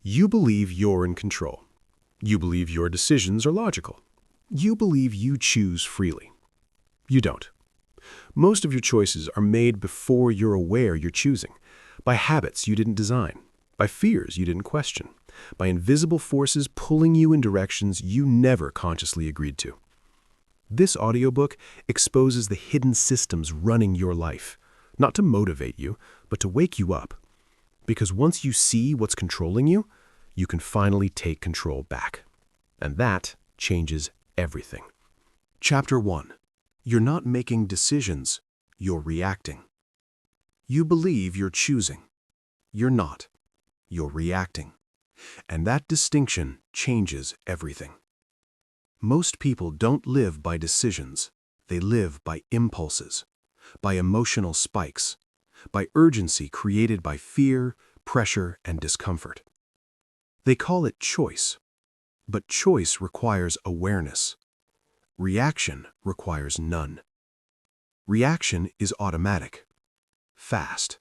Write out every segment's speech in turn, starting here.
You believe you're in control. You believe your decisions are logical. You believe you choose freely. You don't. Most of your choices are made before you're aware you're choosing, by habits you didn't design, by fears you didn't question, by invisible forces pulling you in directions you never consciously agreed to. This audiobook exposes the hidden systems running your life, not to motivate you, but to wake you up. Because once you see what's controlling you, you can finally take control back. And that changes everything. Chapter 1. You're not making decisions, you're reacting. You believe you're choosing. You're not. You're reacting. And that distinction changes everything. Most people don't live by decisions. They live by impulses, by emotional spikes, by urgency created by fear, pressure, and discomfort. They call it choice, but choice requires awareness. Reaction requires none. Reaction is automatic, fast,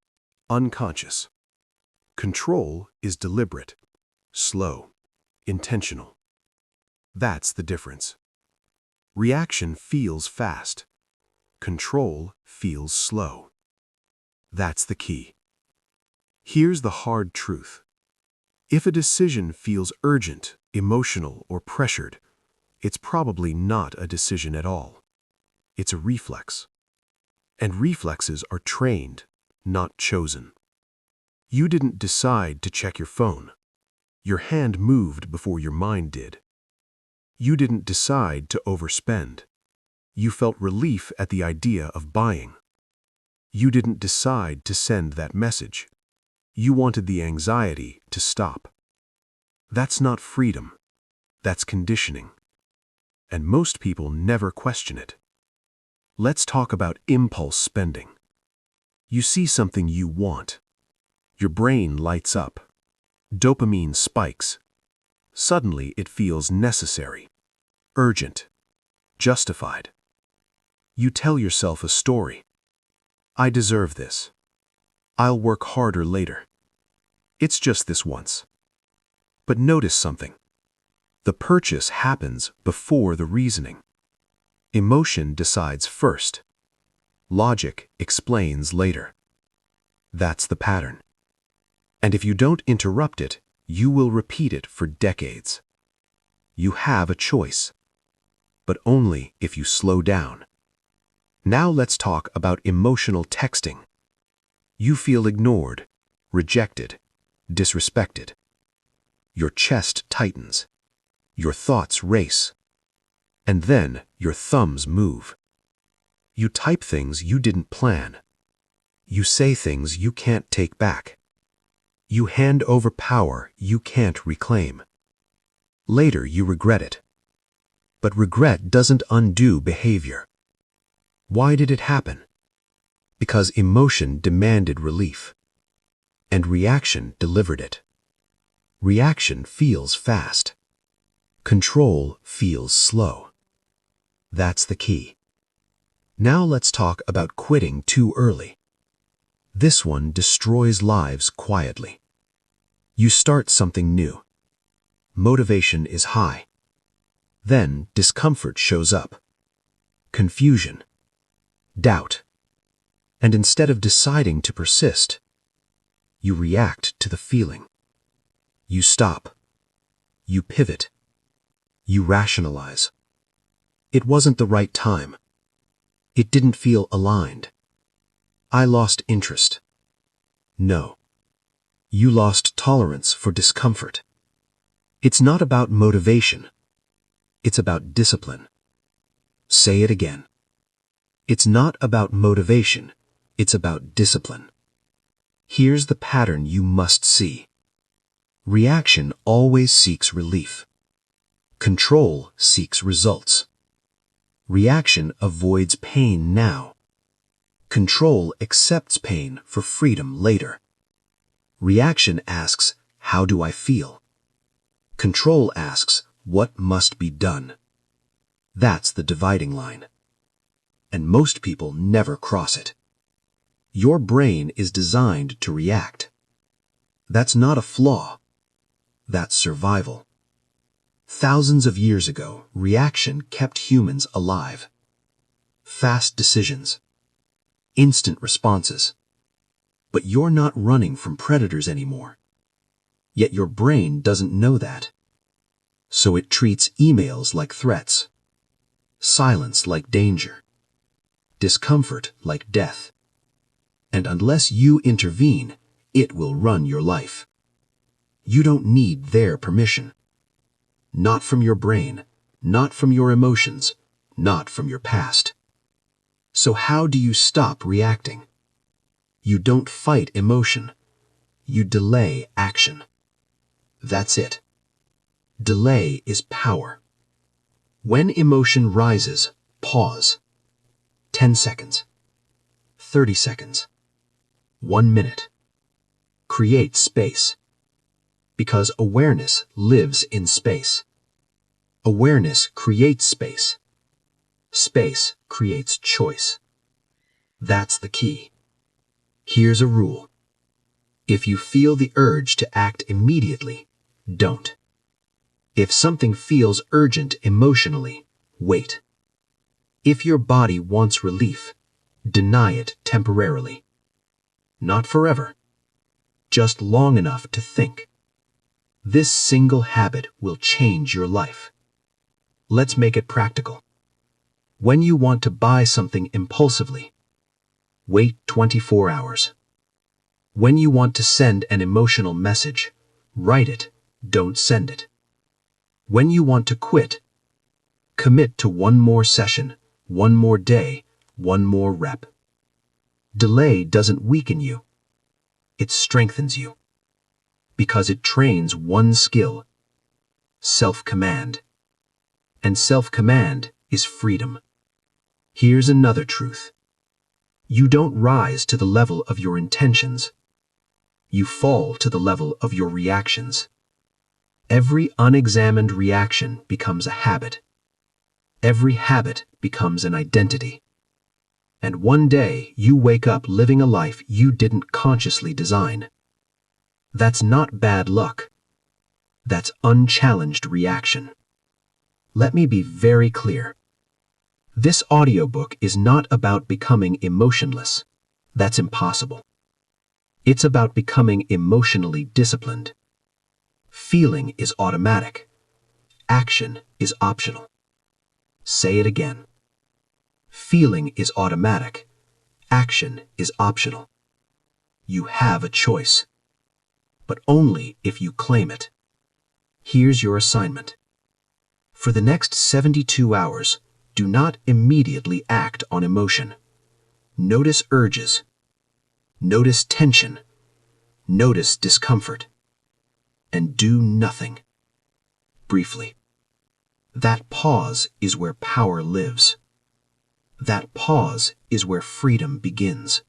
unconscious. Control is deliberate, slow, intentional. That's the difference. Reaction feels fast. Control feels slow. That's the key. Here's the hard truth. If a decision feels urgent, emotional, or pressured, it's probably not a decision at all. It's a reflex. And reflexes are trained, not chosen. You didn't decide to check your phone. Your hand moved before your mind did. You didn't decide to overspend. You felt relief at the idea of buying. You didn't decide to send that message. You wanted the anxiety to stop. That's not freedom. That's conditioning. And most people never question it. Let's talk about impulse spending. You see something you want. Your brain lights up. Dopamine spikes. Suddenly it feels necessary, urgent, justified. You tell yourself a story. I deserve this. I'll work harder later. It's just this once. But notice something. The purchase happens before the reasoning. Emotion decides first. Logic explains later. That's the pattern. And if you don't interrupt it, you will repeat it for decades. You have a choice, but only if you slow down. Now let's talk about emotional texting. You feel ignored, rejected, disrespected. Your chest tightens. Your thoughts race. And then your thumbs move. You type things you didn't plan. You say things you can't take back. You hand over power you can't reclaim. Later you regret it. But regret doesn't undo behavior. Why did it happen? Because emotion demanded relief. And reaction delivered it. Reaction feels fast. Control feels slow. That's the key. Now let's talk about quitting too early. This one destroys lives quietly. You start something new. Motivation is high. Then discomfort shows up. Confusion. Doubt. And instead of deciding to persist, you react to the feeling. You stop. You pivot. You rationalize. It wasn't the right time. It didn't feel aligned. I lost interest. No. You lost tolerance for discomfort. It's not about motivation. It's about discipline. Say it again. It's not about motivation. It's about discipline. Here's the pattern you must see. Reaction always seeks relief. Control seeks results. Reaction avoids pain now. Control accepts pain for freedom later. Reaction asks, how do I feel? Control asks, what must be done? That's the dividing line. And most people never cross it. Your brain is designed to react. That's not a flaw. That's survival. Thousands of years ago, reaction kept humans alive. Fast decisions. Instant responses. But you're not running from predators anymore. Yet your brain doesn't know that. So it treats emails like threats, silence like danger, discomfort like death. And unless you intervene, it will run your life. You don't need their permission. Not from your brain, not from your emotions, not from your past. So how do you stop reacting? You don't fight emotion. You delay action. That's it. Delay is power. When emotion rises, pause. 10 seconds. 30 seconds. 1 minute. Create space. Because awareness lives in space. Awareness creates space. Space creates choice. That's the key. Here's a rule. If you feel the urge to act immediately, don't. If something feels urgent emotionally, wait. If your body wants relief, deny it temporarily. Not forever. Just long enough to think. This single habit will change your life. Let's make it practical. When you want to buy something impulsively, wait 24 hours. When you want to send an emotional message, write it, don't send it. When you want to quit, commit to one more session, one more day, one more rep. Delay doesn't weaken you. It strengthens you. Because it trains one skill, self-command. And self-command is freedom. Here's another truth. You don't rise to the level of your intentions. You fall to the level of your reactions. Every unexamined reaction becomes a habit. Every habit becomes an identity. And one day you wake up living a life you didn't consciously design. That's not bad luck. That's unchallenged reaction. Let me be very clear. This audiobook is not about becoming emotionless. That's impossible. It's about becoming emotionally disciplined. Feeling is automatic. Action is optional. Say it again. Feeling is automatic. Action is optional. You have a choice. But only if you claim it. Here's your assignment. For the next 72 hours, do not immediately act on emotion. Notice urges. Notice tension. Notice discomfort. And do nothing. Briefly. That pause is where power lives. That pause is where freedom begins.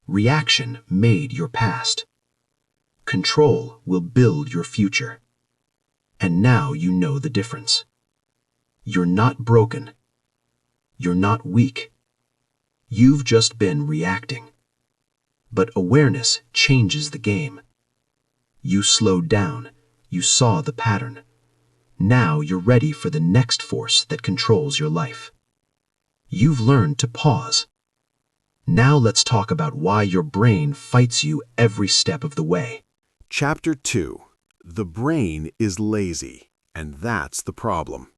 Reaction made your past. Control will build your future. And now you know the difference. You're not broken. You're not weak. You've just been reacting. But awareness changes the game. You slowed down. You saw the pattern. Now you're ready for the next force that controls your life. You've learned to pause. Now let's talk about why your brain fights you every step of the way. Chapter 2. The brain is lazy, and that's the problem.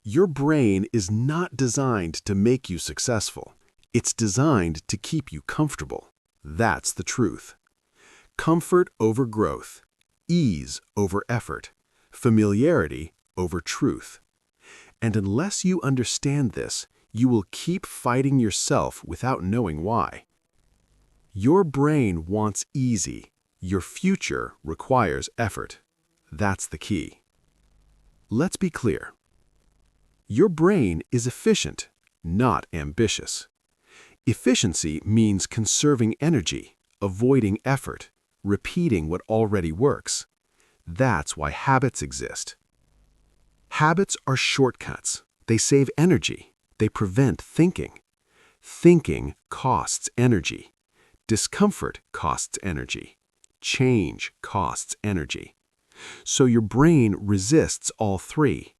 Your brain is not designed to make you successful. It's designed to keep you comfortable. That's the truth. Comfort over growth, ease over effort, familiarity over truth. And unless you understand this, you will keep fighting yourself without knowing why. Your brain wants easy. Your future requires effort. That's the key. Let's be clear. Your brain is efficient, not ambitious. Efficiency means conserving energy, avoiding effort, repeating what already works. That's why habits exist. Habits are shortcuts. They save energy. They prevent thinking. Thinking costs energy. Discomfort costs energy. Change costs energy. So your brain resists all three.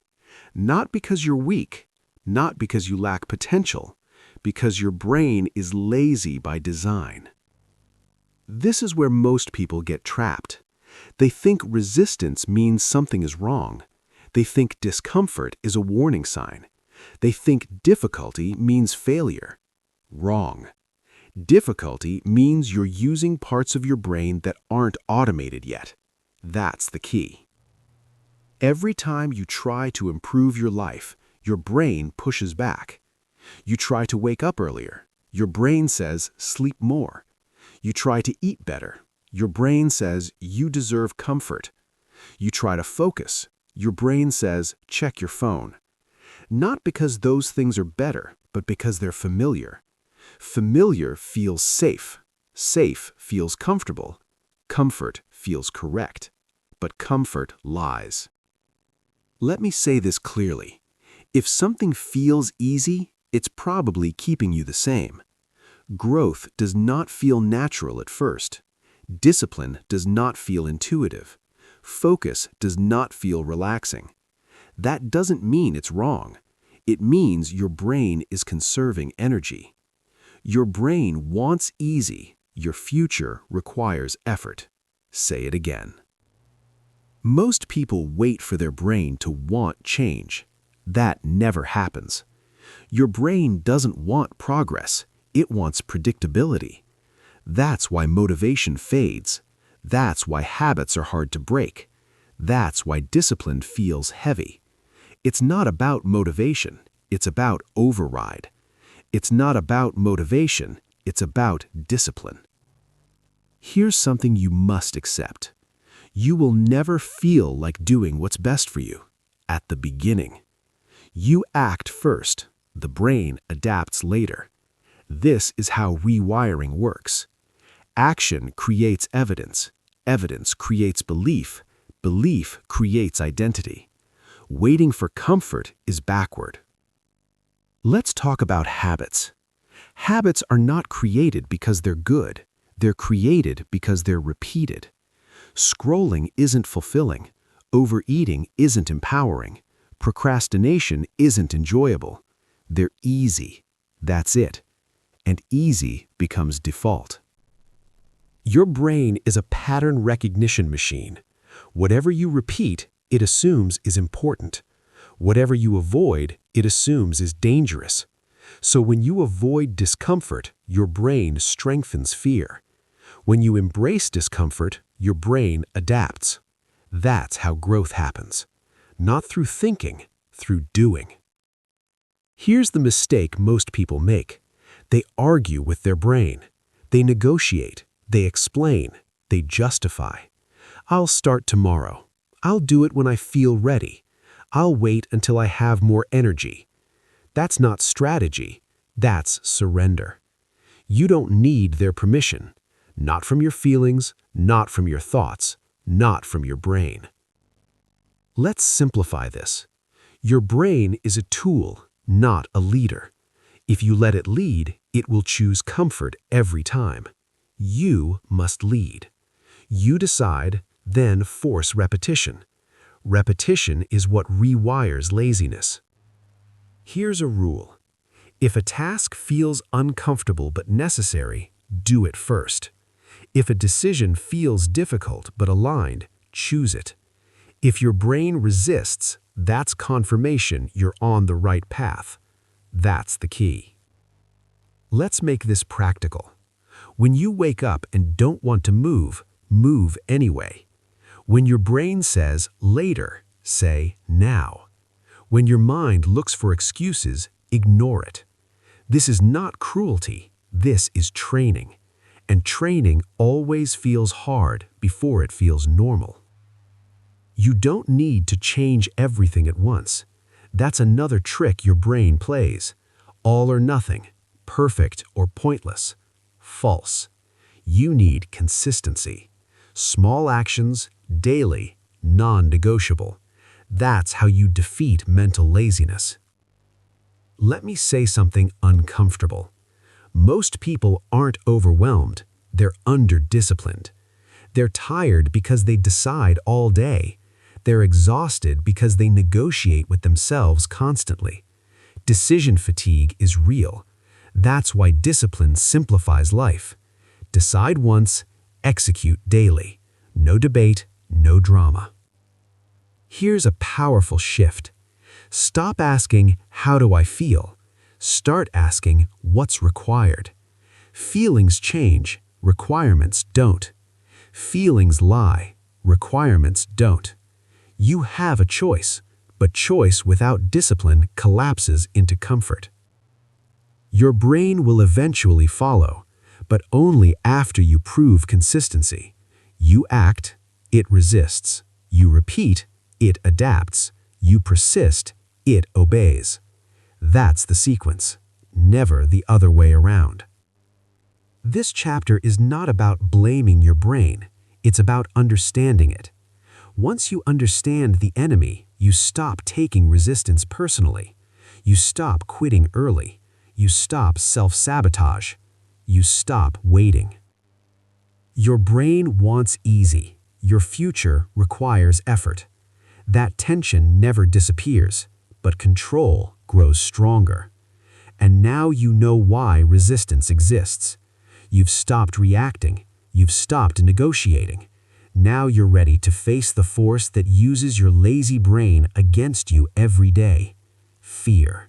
Not because you're weak, not because you lack potential, because your brain is lazy by design. This is where most people get trapped. They think resistance means something is wrong. They think discomfort is a warning sign. They think difficulty means failure. Wrong. Difficulty means you're using parts of your brain that aren't automated yet. That's the key. Every time you try to improve your life, your brain pushes back. You try to wake up earlier. Your brain says, sleep more. You try to eat better. Your brain says, you deserve comfort. You try to focus. Your brain says, check your phone. Not because those things are better, but because they're familiar. Familiar feels safe. Safe feels comfortable. Comfort feels correct. But comfort lies. Let me say this clearly. If something feels easy, it's probably keeping you the same. Growth does not feel natural at first. Discipline does not feel intuitive. Focus does not feel relaxing. That doesn't mean it's wrong. It means your brain is conserving energy. Your brain wants easy. Your future requires effort. Say it again. Most people wait for their brain to want change. That never happens. Your brain doesn't want progress. It wants predictability. That's why motivation fades. That's why habits are hard to break. That's why discipline feels heavy. It's not about motivation. It's about override. It's not about motivation. It's about discipline. Here's something you must accept. You will never feel like doing what's best for you at the beginning. You act first. The brain adapts later. This is how rewiring works. Action creates evidence. Evidence creates belief. Belief creates identity. Waiting for comfort is backward. Let's talk about habits. Habits are not created because they're good. They're created because they're repeated. Scrolling isn't fulfilling. Overeating isn't empowering. Procrastination isn't enjoyable. They're easy. That's it. And easy becomes default. Your brain is a pattern recognition machine. Whatever you repeat, it assumes is important. Whatever you avoid, it assumes is dangerous. So when you avoid discomfort, your brain strengthens fear. When you embrace discomfort, your brain adapts. That's how growth happens. Not through thinking, through doing. Here's the mistake most people make. They argue with their brain. They negotiate. They explain. They justify. I'll start tomorrow. I'll do it when I feel ready. I'll wait until I have more energy. That's not strategy. That's surrender. You don't need their permission. Not from your feelings, not from your thoughts, not from your brain. Let's simplify this. Your brain is a tool, not a leader. If you let it lead, it will choose comfort every time. You must lead. You decide, then force repetition. Repetition is what rewires laziness. Here's a rule. If a task feels uncomfortable but necessary, do it first. If a decision feels difficult but aligned, choose it. If your brain resists, that's confirmation you're on the right path. That's the key. Let's make this practical. When you wake up and don't want to move, move anyway. When your brain says later, say now. When your mind looks for excuses, ignore it. This is not cruelty. This is training. And training always feels hard before it feels normal. You don't need to change everything at once. That's another trick your brain plays. All or nothing, perfect or pointless. False. You need consistency. Small actions, daily, non-negotiable. That's how you defeat mental laziness. Let me say something uncomfortable. Most people aren't overwhelmed. They're under-disciplined. They're tired because they decide all day. They're exhausted because they negotiate with themselves constantly. Decision fatigue is real. That's why discipline simplifies life. Decide once, execute daily. No debate, no drama. Here's a powerful shift. Stop asking, "How do I feel?" Start asking, "What's required?" Feelings change, requirements don't. Feelings lie, requirements don't. You have a choice, but choice without discipline collapses into comfort. Your brain will eventually follow, but only after you prove consistency. You act, it resists. You repeat, it adapts. You persist, it obeys. That's the sequence, never the other way around. This chapter is not about blaming your brain, it's about understanding it. Once you understand the enemy, you stop taking resistance personally. You stop quitting early. You stop self-sabotage. You stop waiting. Your brain wants easy. Your future requires effort. That tension never disappears, but control grows stronger. And now you know why resistance exists. You've stopped reacting. You've stopped negotiating. Now you're ready to face the force that uses your lazy brain against you every day. Fear.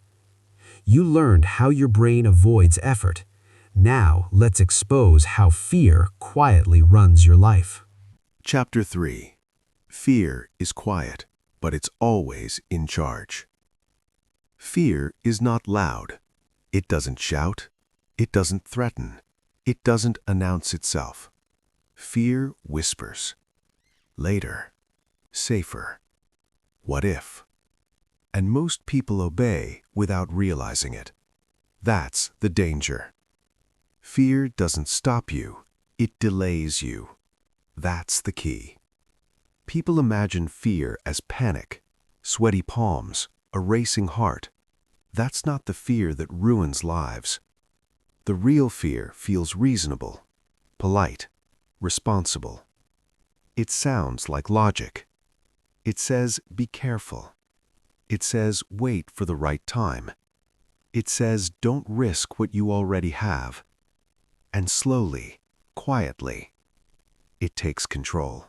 You learned how your brain avoids effort. Now let's expose how fear quietly runs your life. Chapter 3. Fear is quiet, but it's always in charge. Fear is not loud. It doesn't shout. It doesn't threaten. It doesn't announce itself. Fear whispers. Later. Safer. What if? And most people obey without realizing it. That's the danger. Fear doesn't stop you. It delays you. That's the key. People imagine fear as panic, sweaty palms, a racing heart. That's not the fear that ruins lives. The real fear feels reasonable, polite, responsible. It sounds like logic. It says, be careful. It says, wait for the right time. It says, don't risk what you already have. And slowly, quietly, it takes control.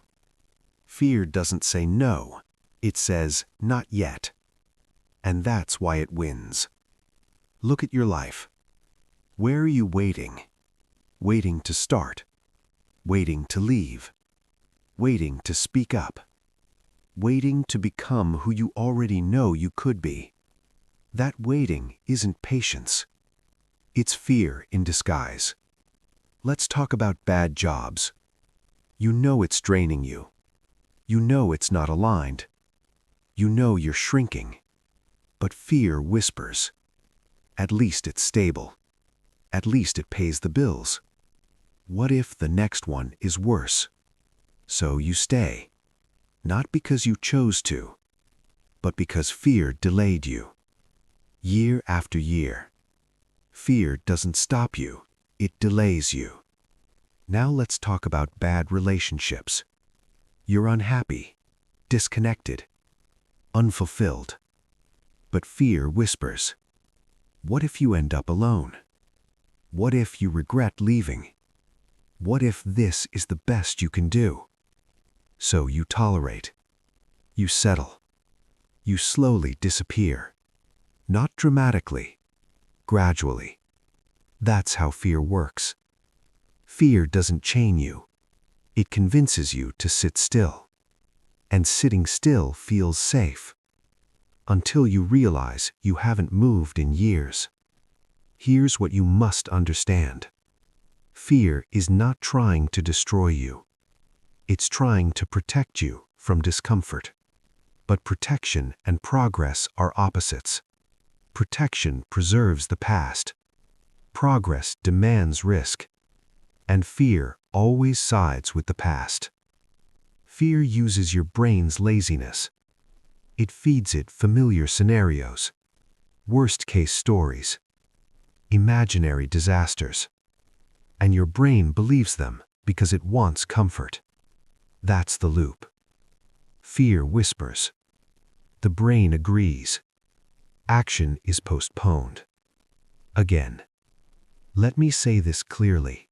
Fear doesn't say no. It says, not yet. And that's why it wins. Look at your life. Where are you waiting? Waiting to start. Waiting to leave. Waiting to speak up. Waiting to become who you already know you could be. That waiting isn't patience. It's fear in disguise. Let's talk about bad jobs. You know it's draining you. You know it's not aligned. You know you're shrinking. But fear whispers. At least it's stable. At least it pays the bills. What if the next one is worse? So you stay. Not because you chose to, but because fear delayed you. Year after year. Fear doesn't stop you, it delays you. Now let's talk about bad relationships. You're unhappy, disconnected, unfulfilled. But fear whispers. What if you end up alone? What if you regret leaving? What if this is the best you can do? So you tolerate. You settle. You slowly disappear. Not dramatically, gradually. That's how fear works. Fear doesn't chain you. It convinces you to sit still. And sitting still feels safe. Until you realize you haven't moved in years. Here's what you must understand. Fear is not trying to destroy you. It's trying to protect you from discomfort. But protection and progress are opposites. Protection preserves the past. Progress demands risk. And fear always sides with the past. Fear uses your brain's laziness. It feeds it familiar scenarios, worst-case stories, imaginary disasters. And your brain believes them because it wants comfort. That's the loop. Fear whispers. The brain agrees. Action is postponed. Again. Let me say this clearly.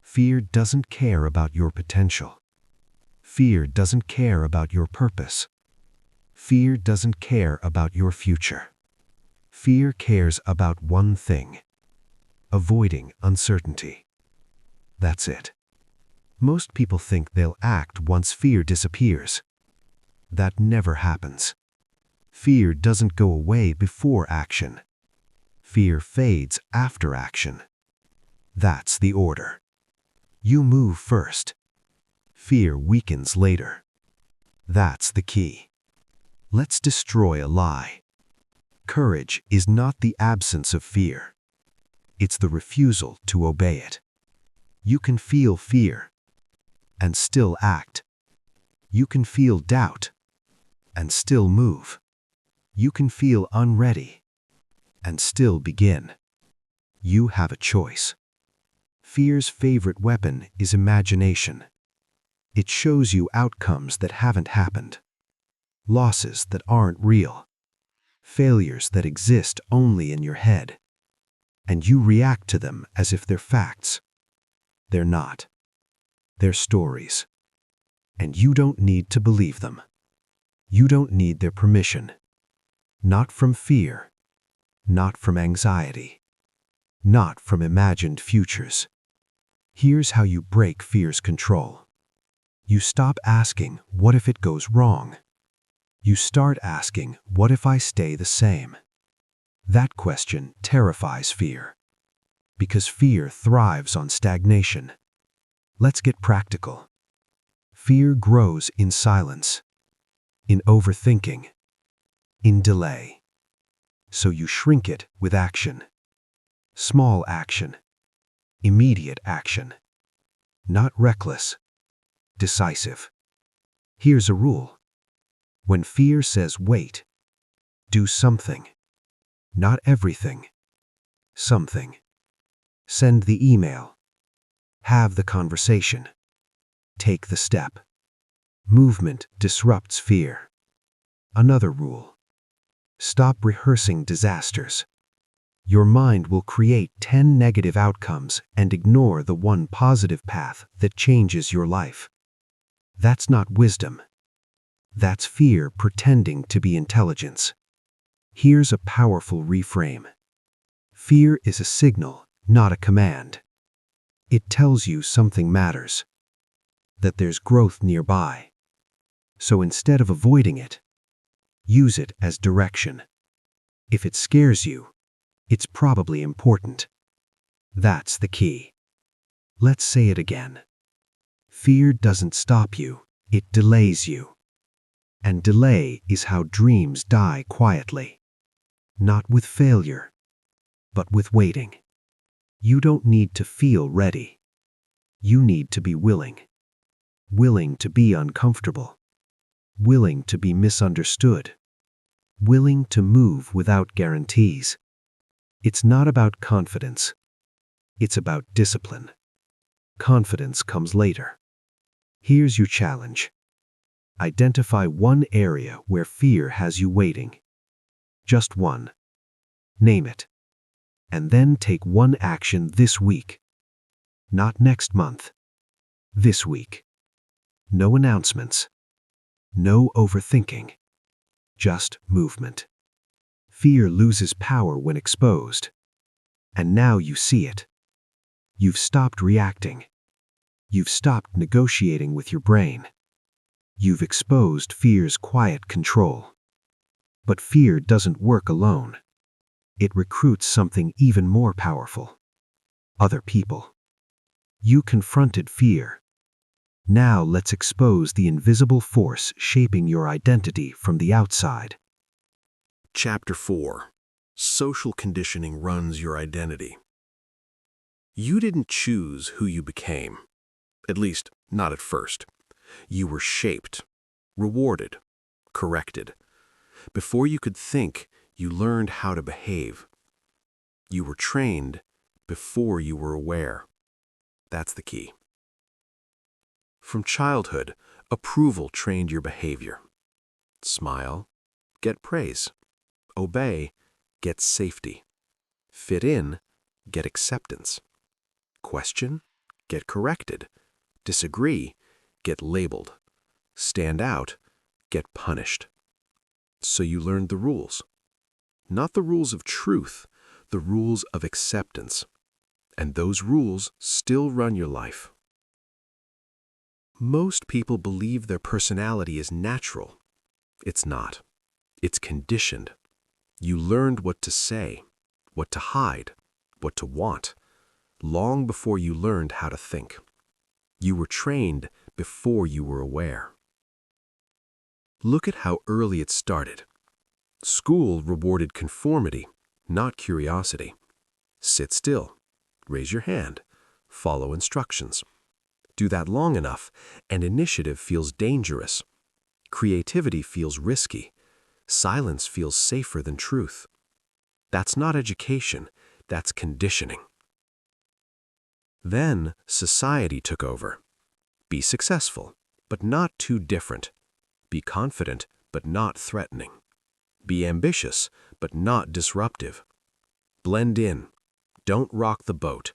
Fear doesn't care about your potential. Fear doesn't care about your purpose. Fear doesn't care about your future. Fear cares about one thing: avoiding uncertainty. That's it. Most people think they'll act once fear disappears. That never happens. Fear doesn't go away before action. Fear fades after action. That's the order. You move first. Fear weakens later. That's the key. Let's destroy a lie. Courage is not the absence of fear. It's the refusal to obey it. You can feel fear and still act. You can feel doubt and still move. You can feel unready and still begin. You have a choice. Fear's favorite weapon is imagination. It shows you outcomes that haven't happened, losses that aren't real, failures that exist only in your head, and you react to them as if they're facts. They're not. They're stories. And you don't need to believe them. You don't need their permission. Not from fear, not from anxiety, not from imagined futures. Here's how you break fear's control. You stop asking, what if it goes wrong? You start asking, what if I stay the same? That question terrifies fear, because fear thrives on stagnation. Let's get practical. Fear grows in silence, in overthinking, in delay. So you shrink it with action. Small action. Immediate action. Not reckless. Decisive. Here's a rule. When fear says wait, do something. Not everything. Something. Send the email. Have the conversation. Take the step. Movement disrupts fear. Another rule. Stop rehearsing disasters. Your mind will create 10 negative outcomes and ignore the one positive path that changes your life. That's not wisdom. That's fear pretending to be intelligence. Here's a powerful reframe. Fear is a signal, not a command. It tells you something matters, that there's growth nearby. So instead of avoiding it, use it as direction. If it scares you, it's probably important. That's the key. Let's say it again. Fear doesn't stop you, it delays you. And delay is how dreams die quietly. Not with failure, but with waiting. You don't need to feel ready. You need to be willing. Willing to be uncomfortable. Willing to be misunderstood. Willing to move without guarantees. It's not about confidence. It's about discipline. Confidence comes later. Here's your challenge. Identify one area where fear has you waiting. Just one. Name it. And then take one action this week. Not next month. This week. No announcements. No overthinking. Just movement. Fear loses power when exposed. And now you see it. You've stopped reacting. You've stopped negotiating with your brain. You've exposed fear's quiet control. But fear doesn't work alone. It recruits something even more powerful. Other people. You confronted fear. Now let's expose the invisible force shaping your identity from the outside. Chapter 4. Social conditioning runs your identity. You didn't choose who you became. At least, not at first. You were shaped, rewarded, corrected. Before you could think, you learned how to behave. You were trained before you were aware. That's the key. From childhood, Approval trained your behavior. Smile, get praise. Obey, get safety. Fit in, get acceptance. Question, get corrected. Disagree, get labeled. Stand out, get punished. So you learned the rules. Not the rules of truth, the rules of acceptance. And those rules still run your life. Most people believe their personality is natural. It's not. It's conditioned. You learned what to say, what to hide, what to want, long before you learned how to think. You were trained before you were aware. Look at how early it started. School rewarded conformity, not curiosity. Sit still. Raise your hand. Follow instructions. Do that long enough, and initiative feels dangerous. Creativity feels risky. Silence feels safer than truth. That's not education, that's conditioning. Then society took over. Be successful, but not too different. Be confident, but not threatening. Be ambitious, but not disruptive. Blend in. Don't rock the boat.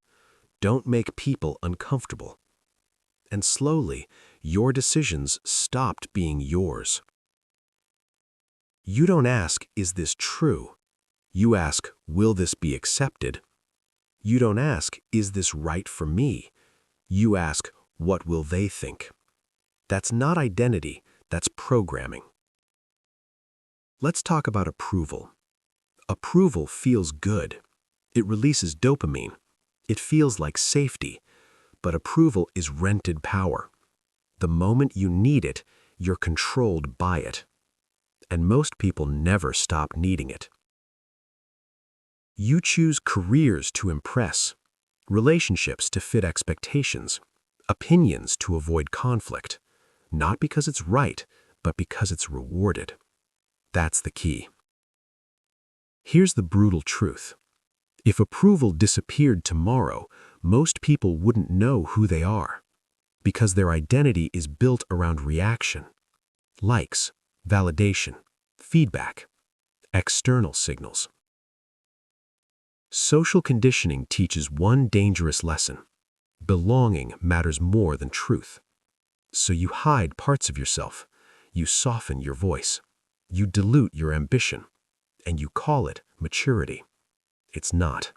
Don't make people uncomfortable. And slowly, your decisions stopped being yours. You don't ask, is this true? You ask, will this be accepted? You don't ask, is this right for me? You ask, what will they think? That's not identity, that's programming. Let's talk about approval. Approval feels good. It releases dopamine. It feels like safety. But approval is rented power. The moment you need it, you're controlled by it. And most people never stop needing it. You choose careers to impress, relationships to fit expectations, opinions to avoid conflict, not because it's right, but because it's rewarded. That's the key. Here's the brutal truth. If approval disappeared tomorrow, most people wouldn't know who they are, because their identity is built around reaction, likes, validation, feedback, external signals. Social conditioning teaches one dangerous lesson. Belonging matters more than truth. So you hide parts of yourself, you soften your voice, you dilute your ambition, and you call it maturity. It's not.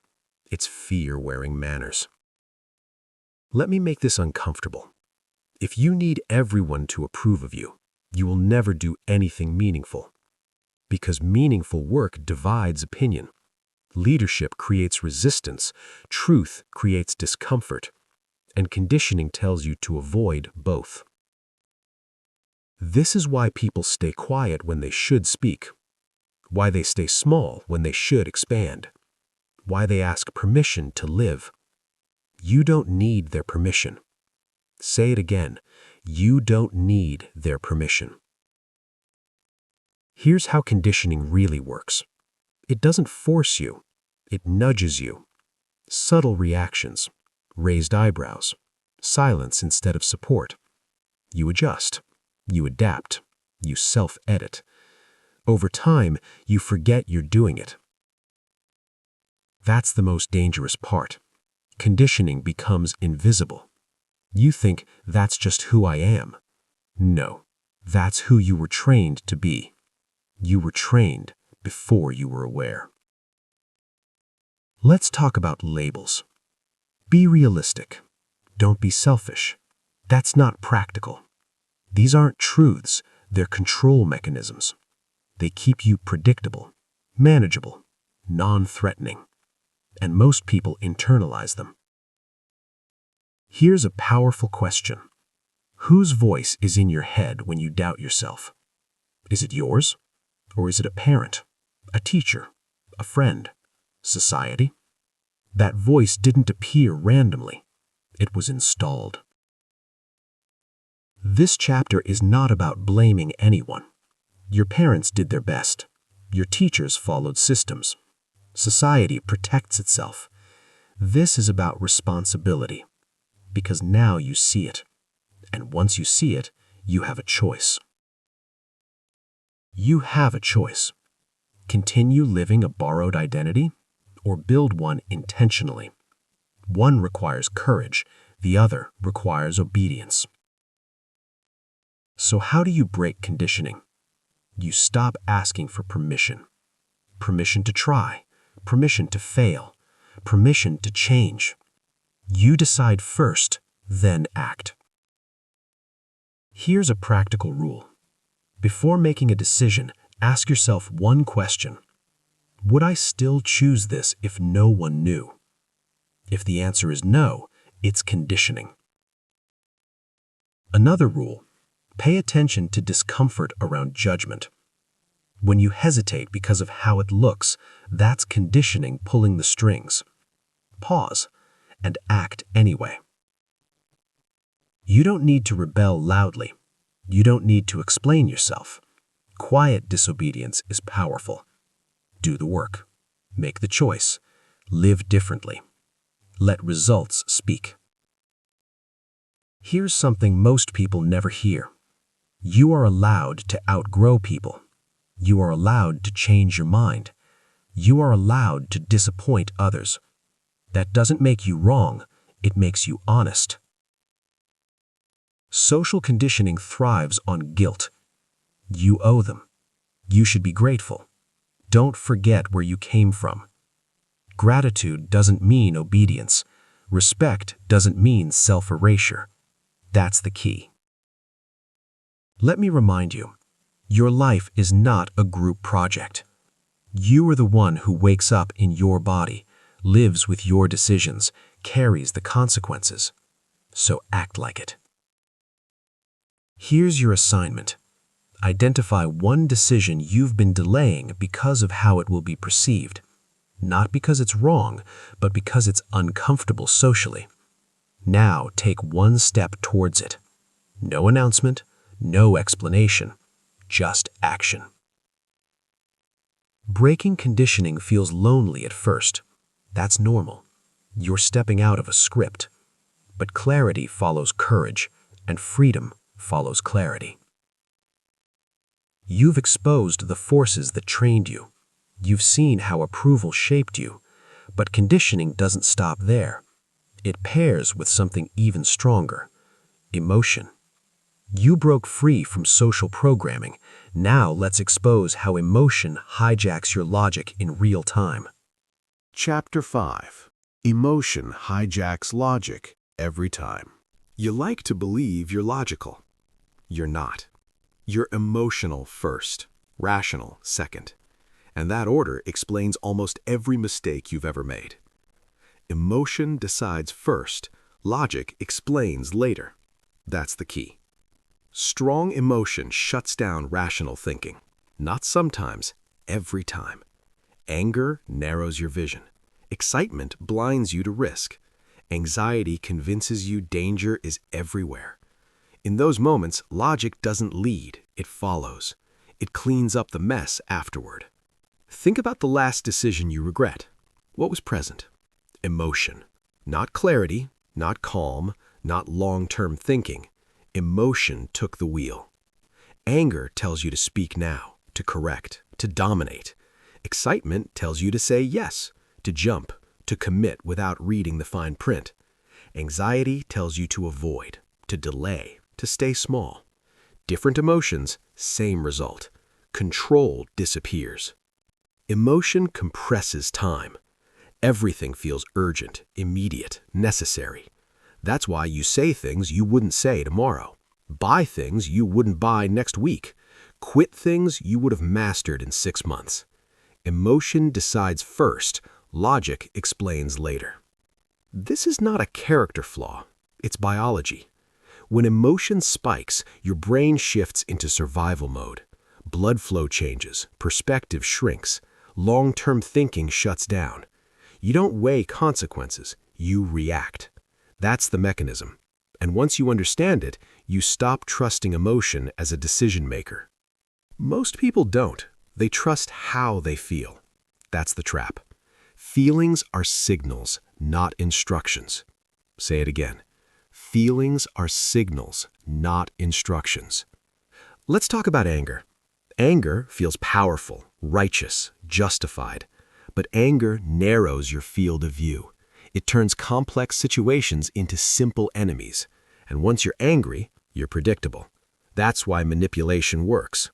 It's fear-wearing manners. Let me make this uncomfortable. If you need everyone to approve of you, you will never do anything meaningful. Because meaningful work divides opinion. Leadership creates resistance, truth creates discomfort, and conditioning tells you to avoid both. This is why people stay quiet when they should speak, why they stay small when they should expand, why they ask permission to live. You don't need their permission. Say it again, you don't need their permission. Here's how conditioning really works. It doesn't force you, it nudges you. Subtle reactions, raised eyebrows, silence instead of support. You adjust, you adapt, you self-edit. Over time, you forget you're doing it. That's the most dangerous part. Conditioning becomes invisible. You think, that's just who I am. No, that's who you were trained to be. You were trained before you were aware. Let's talk about labels. Be realistic. Don't be selfish. That's not practical. These aren't truths, they're control mechanisms. They keep you predictable, manageable, non-threatening. And most people internalize them. Here's a powerful question. Whose voice is in your head when you doubt yourself? Is it yours? Or is it a parent, a teacher, a friend, society? That voice didn't appear randomly. It was installed. This chapter is not about blaming anyone. Your parents did their best. Your teachers followed systems. Society protects itself. This is about responsibility, because now you see it. And once you see it, you have a choice. You have a choice. Continue living a borrowed identity or build one intentionally. One requires courage, the other requires obedience. So how do you break conditioning? You stop asking for permission. Permission to try, permission to fail, permission to change. You decide first, then act. Here's a practical rule. Before making a decision, ask yourself one question. Would I still choose this if no one knew? If the answer is no, it's conditioning. Another rule. Pay attention to discomfort around judgment. When you hesitate because of how it looks, that's conditioning pulling the strings. Pause and act anyway. You don't need to rebel loudly. You don't need to explain yourself. Quiet disobedience is powerful. Do the work. Make the choice. Live differently. Let results speak. Here's something most people never hear. You are allowed to outgrow people. You are allowed to change your mind. You are allowed to disappoint others. That doesn't make you wrong, it makes you honest. Social conditioning thrives on guilt. You owe them. You should be grateful. Don't forget where you came from. Gratitude doesn't mean obedience. Respect doesn't mean self-erasure. That's the key. Let me remind you, your life is not a group project. You are the one who wakes up in your body, lives with your decisions, carries the consequences. So act like it. Here's your assignment. Identify one decision you've been delaying because of how it will be perceived. Not because it's wrong, but because it's uncomfortable socially. Now take one step towards it. No announcement, no explanation, just action. Breaking conditioning feels lonely at first. That's normal. You're stepping out of a script. But clarity follows courage, and freedom follows clarity. You've exposed the forces that trained you. You've seen how approval shaped you. But conditioning doesn't stop there. It pairs with something even stronger: emotion. You broke free from social programming. Now let's expose how emotion hijacks your logic in real time. Chapter 5. Emotion hijacks logic every time. You like to believe you're logical. You're not. You're emotional first, rational second. And that order explains almost every mistake you've ever made. Emotion decides first, logic explains later. That's the key. Strong emotion shuts down rational thinking. Not sometimes, every time. Anger narrows your vision. Excitement blinds you to risk. Anxiety convinces you danger is everywhere. In those moments, logic doesn't lead, it follows. It cleans up the mess afterward. Think about the last decision you regret. What was present? Emotion. Not clarity, not calm, not long-term thinking. Emotion took the wheel. Anger tells you to speak now, to correct, to dominate. Excitement tells you to say yes, to jump, to commit without reading the fine print. Anxiety tells you to avoid, to delay, to stay small. Different emotions, same result. Control disappears. Emotion compresses time. Everything feels urgent, immediate, necessary. That's why you say things you wouldn't say tomorrow. Buy things you wouldn't buy next week. Quit things you would have mastered in 6 months. Emotion decides first, logic explains later. This is not a character flaw, it's biology. When emotion spikes, your brain shifts into survival mode. Blood flow changes, perspective shrinks, long-term thinking shuts down. You don't weigh consequences, you react. That's the mechanism. And once you understand it, you stop trusting emotion as a decision maker. Most people don't. They trust how they feel. That's the trap. Feelings are signals, not instructions. Say it again. Feelings are signals, not instructions. Let's talk about anger. Anger feels powerful, righteous, justified. But anger narrows your field of view. It turns complex situations into simple enemies. And once you're angry, you're predictable. That's why manipulation works.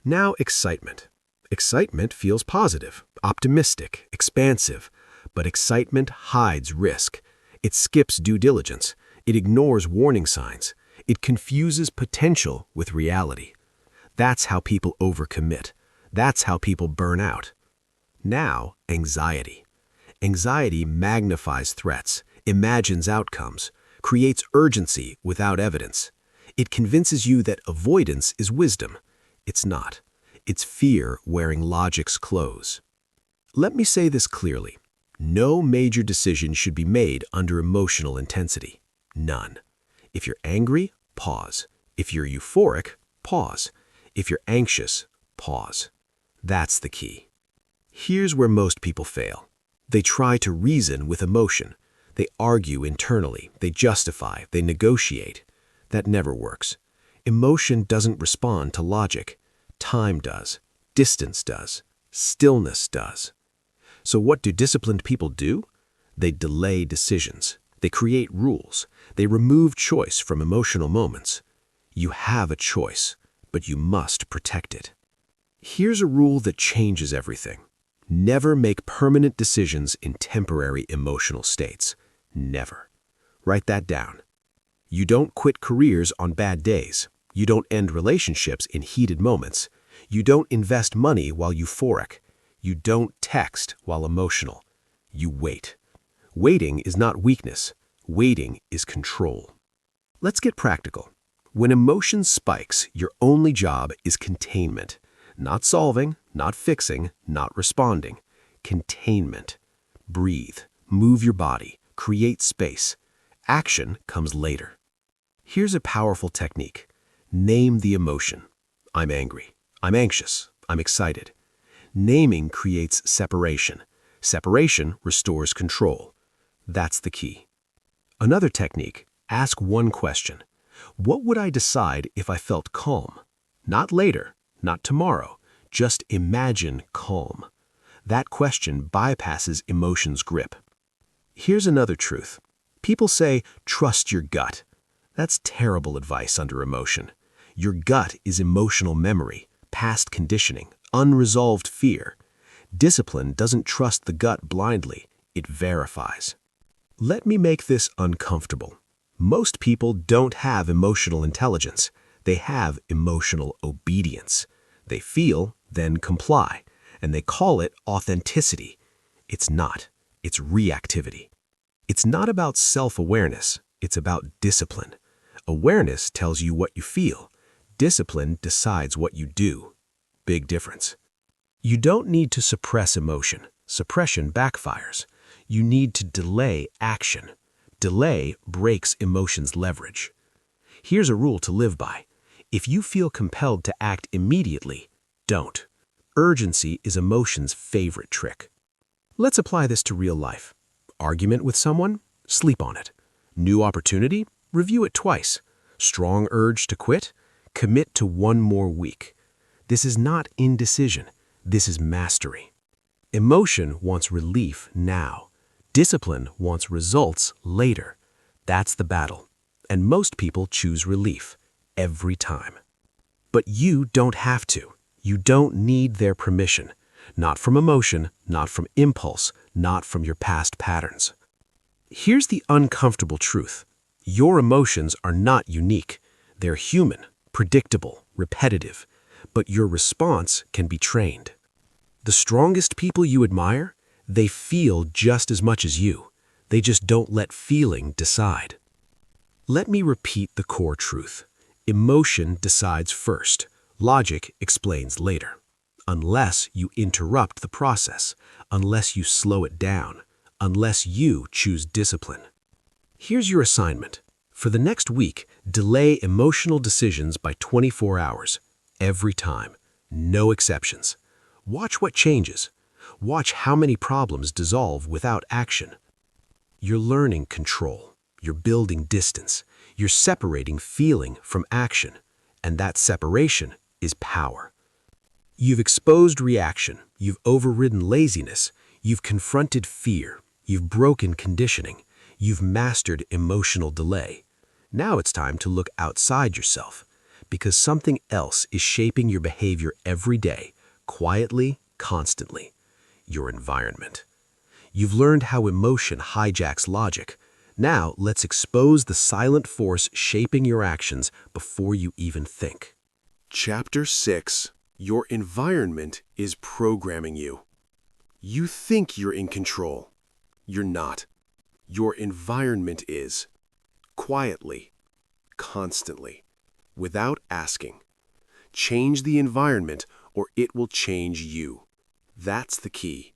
Now, excitement. Excitement feels positive, optimistic, expansive. But excitement hides risk. It skips due diligence. It ignores warning signs. It confuses potential with reality. That's how people overcommit. That's how people burn out. Now, anxiety. Anxiety magnifies threats, imagines outcomes, creates urgency without evidence. It convinces you that avoidance is wisdom. It's not. It's fear wearing logic's clothes. Let me say this clearly. No major decision should be made under emotional intensity. None. If you're angry, pause. If you're euphoric, pause. If you're anxious, pause. That's the key. Here's where most people fail. They try to reason with emotion. They argue internally. They justify. They negotiate. That never works. Emotion doesn't respond to logic. Time does. Distance does. Stillness does. So what do disciplined people do? They delay decisions. They create rules. They remove choice from emotional moments. You have a choice, but you must protect it. Here's a rule that changes everything. Never make permanent decisions in temporary emotional states. Never. Write that down. You don't quit careers on bad days. You don't end relationships in heated moments. You don't invest money while euphoric. You don't text while emotional. You wait. Waiting is not weakness. Waiting is control. Let's get practical. When emotion spikes, your only job is containment. Not solving, not fixing, not responding. Containment. Breathe. Move your body. Create space. Action comes later. Here's a powerful technique. Name the emotion. I'm angry. I'm anxious. I'm excited. Naming creates separation. Separation restores control. That's the key. Another technique, ask one question. What would I decide if I felt calm? Not later, not tomorrow. Just imagine calm. That question bypasses emotion's grip. Here's another truth. People say, trust your gut. That's terrible advice under emotion. Your gut is emotional memory, past conditioning, unresolved fear. Discipline doesn't trust the gut blindly, it verifies. Let me make this uncomfortable. Most people don't have emotional intelligence. They have emotional obedience. They feel, then comply, and they call it authenticity. It's not. It's reactivity. It's not about self-awareness. It's about discipline. Awareness tells you what you feel. Discipline decides what you do. Big difference. You don't need to suppress emotion. Suppression backfires. You need to delay action. Delay breaks emotion's leverage. Here's a rule to live by. If you feel compelled to act immediately, don't. Urgency is emotion's favorite trick. Let's apply this to real life. Argument with someone? Sleep on it. New opportunity? Review it twice. Strong urge to quit? Commit to one more week. This is not indecision. This is mastery. Emotion wants relief now. Discipline wants results later. That's the battle. And most people choose relief every time. But you don't have to. You don't need their permission. Not from emotion, not from impulse, not from your past patterns. Here's the uncomfortable truth. Your emotions are not unique. They're human, predictable, repetitive. But your response can be trained. The strongest people you admire, they feel just as much as you. They just don't let feeling decide. Let me repeat the core truth. Emotion decides first. Logic explains later. Unless you interrupt the process, unless you slow it down, unless you choose discipline. Here's your assignment. For the next week, delay emotional decisions by 24 hours. Every time. No exceptions. Watch what changes. Watch how many problems dissolve without action. You're learning control. You're building distance. You're separating feeling from action. And that separation is power. You've exposed reaction. You've overridden laziness. You've confronted fear. You've broken conditioning. You've mastered emotional delay. Now it's time to look outside yourself, because something else is shaping your behavior every day, quietly, constantly. Your environment. You've learned how emotion hijacks logic. Now let's expose the silent force shaping your actions before you even think. Chapter 6. Your environment is programming you. You think you're in control. You're not. Your environment is. Quietly, constantly, without asking. Change the environment or it will change you. That's the key.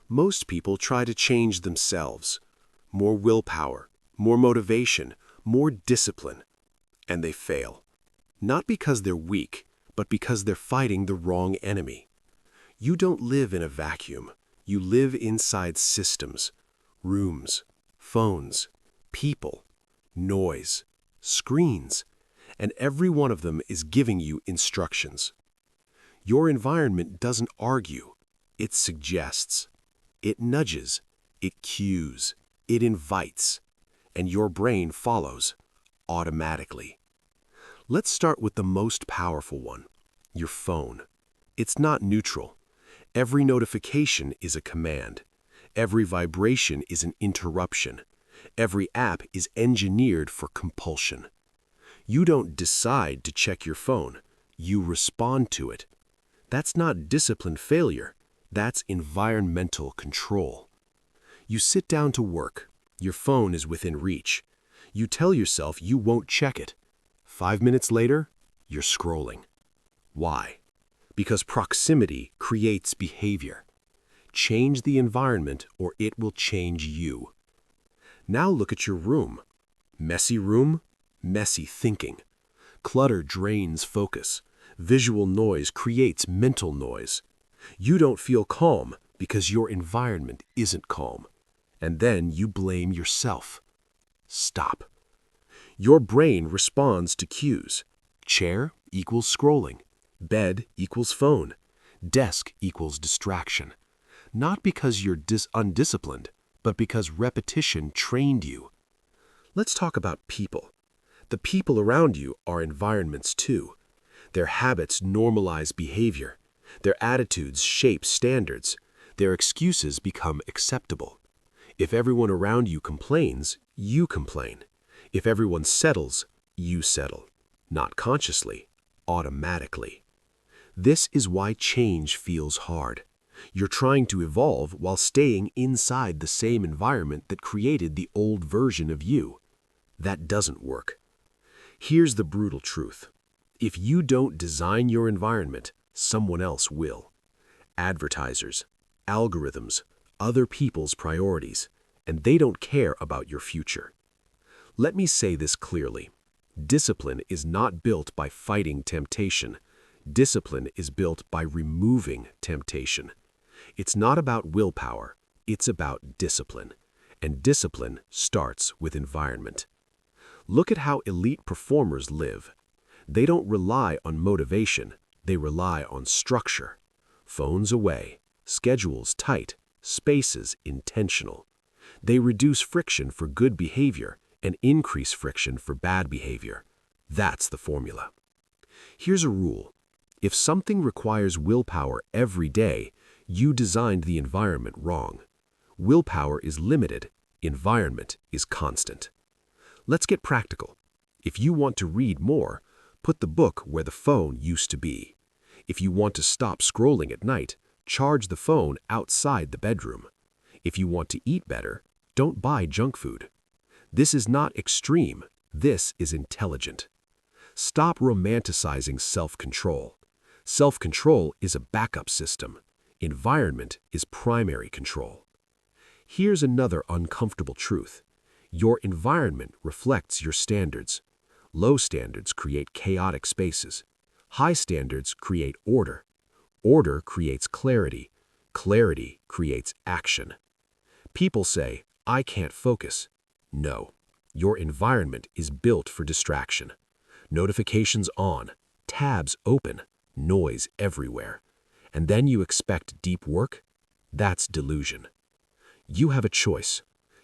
Most people try to change themselves. More willpower, more motivation, more discipline. And they fail. Not because they're weak, but because they're fighting the wrong enemy. You don't live in a vacuum. You live inside systems, rooms, phones, people, noise, screens, and every one of them is giving you instructions. Your environment doesn't argue. It suggests. It nudges. It cues. It invites. And your brain follows, automatically. Let's start with the most powerful one, your phone. It's not neutral. Every notification is a command. Every vibration is an interruption. Every app is engineered for compulsion. You don't decide to check your phone. You respond to it. That's not discipline failure. That's environmental control. You sit down to work. Your phone is within reach. You tell yourself you won't check it. 5 minutes later, you're scrolling. Why? Because proximity creates behavior. Change the environment or it will change you. Now look at your room. Messy room, messy thinking. Clutter drains focus. Visual noise creates mental noise. You don't feel calm because your environment isn't calm. And then you blame yourself. Stop. Your brain responds to cues. Chair equals scrolling. Bed equals phone. Desk equals distraction. Not because you're undisciplined, but because repetition trained you. Let's talk about people. The people around you are environments too. Their habits normalize behavior. Their attitudes shape standards. Their excuses become acceptable. If everyone around you complains, you complain. If everyone settles, you settle. Not consciously, automatically. This is why change feels hard. You're trying to evolve while staying inside the same environment that created the old version of you. That doesn't work. Here's the brutal truth. If you don't design your environment, someone else will. Advertisers, algorithms, other people's priorities, and they don't care about your future. Let me say this clearly. Discipline is not built by fighting temptation. Discipline is built by removing temptation. It's not about willpower, it's about discipline. And discipline starts with environment. Look at how elite performers live. They don't rely on motivation, they rely on structure. Phones away, schedules tight, spaces intentional. They reduce friction for good behavior and increase friction for bad behavior. That's the formula. Here's a rule. If something requires willpower every day, you designed the environment wrong. Willpower is limited, environment is constant. Let's get practical. If you want to read more, put the book where the phone used to be. If you want to stop scrolling at night, charge the phone outside the bedroom. If you want to eat better, don't buy junk food. This is not extreme, this is intelligent. Stop romanticizing self-control. Self-control is a backup system. Environment is primary control. Here's another uncomfortable truth. Your environment reflects your standards. Low standards create chaotic spaces. High standards create order. Order creates clarity. Clarity creates action. People say, I can't focus. No, Your environment is built for distraction. Notifications on, tabs open, noise everywhere. And then you expect deep work? That's delusion. You have a choice.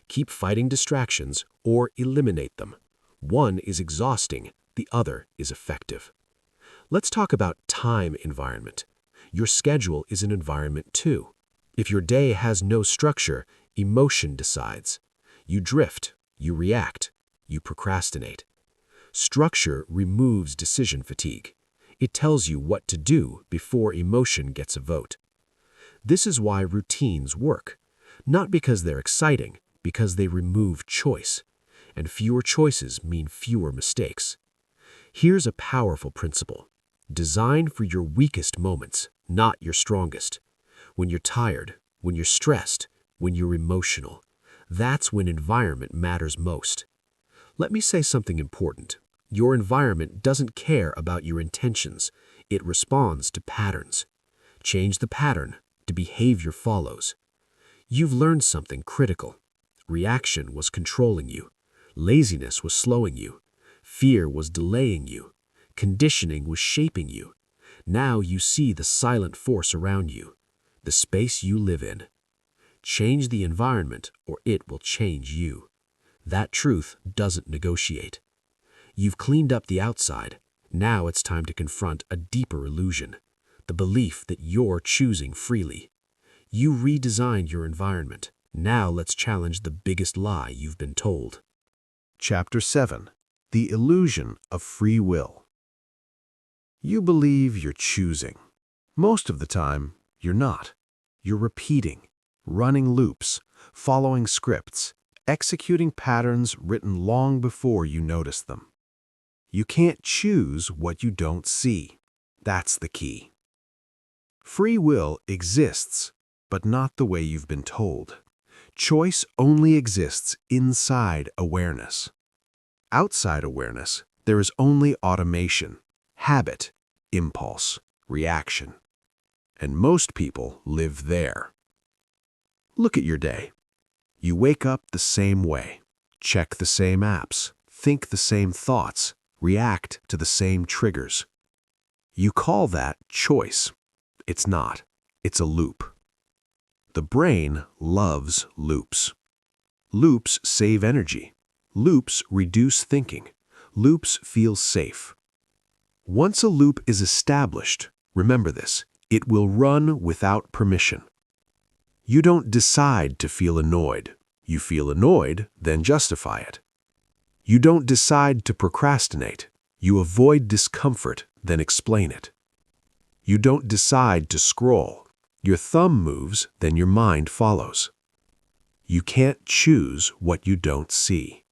Keep fighting distractions or eliminate them. One is exhausting, the other is effective. Let's talk about time environment. Your schedule is an environment too. If your day has no structure, emotion decides. You drift, you react, you procrastinate. Structure removes decision fatigue. It tells you what to do before emotion gets a vote. This is why routines work. Not because they're exciting, because they remove choice. And fewer choices mean fewer mistakes. Here's a powerful principle. Design for your weakest moments, not your strongest. When you're tired, when you're stressed, when you're emotional, that's when environment matters most. Let me say something important. Your environment doesn't care about your intentions. It responds to patterns. Change the pattern, the behavior follows. You've learned something critical. Reaction was controlling you. Laziness was slowing you. Fear was delaying you. Conditioning was shaping you. Now you see the silent force around you, the space you live in. Change the environment or it will change you. That truth doesn't negotiate. You've cleaned up the outside. Now it's time to confront a deeper illusion, the belief that you're choosing freely. You redesigned your environment. Now let's challenge the biggest lie you've been told. Chapter 7. The Illusion of Free Will. You believe you're choosing. Most of the time, you're not. You're repeating, running loops, following scripts, executing patterns written long before you notice them. You can't choose what you don't see. That's the key. Free will exists, but not the way you've been told. Choice only exists inside awareness. Outside awareness, there is only automation, habit, impulse, reaction. And most people live there. Look at your day. You wake up the same way, check the same apps, think the same thoughts, react to the same triggers. You call that choice. It's not. It's a loop. The brain loves loops. Loops save energy. Loops reduce thinking. Loops feel safe. Once a loop is established, remember this, it will run without permission. You don't decide to feel annoyed. You feel annoyed, then justify it. You don't decide to procrastinate. You avoid discomfort, then explain it. You don't decide to scroll. Your thumb moves, then your mind follows. You can't choose what you don't see.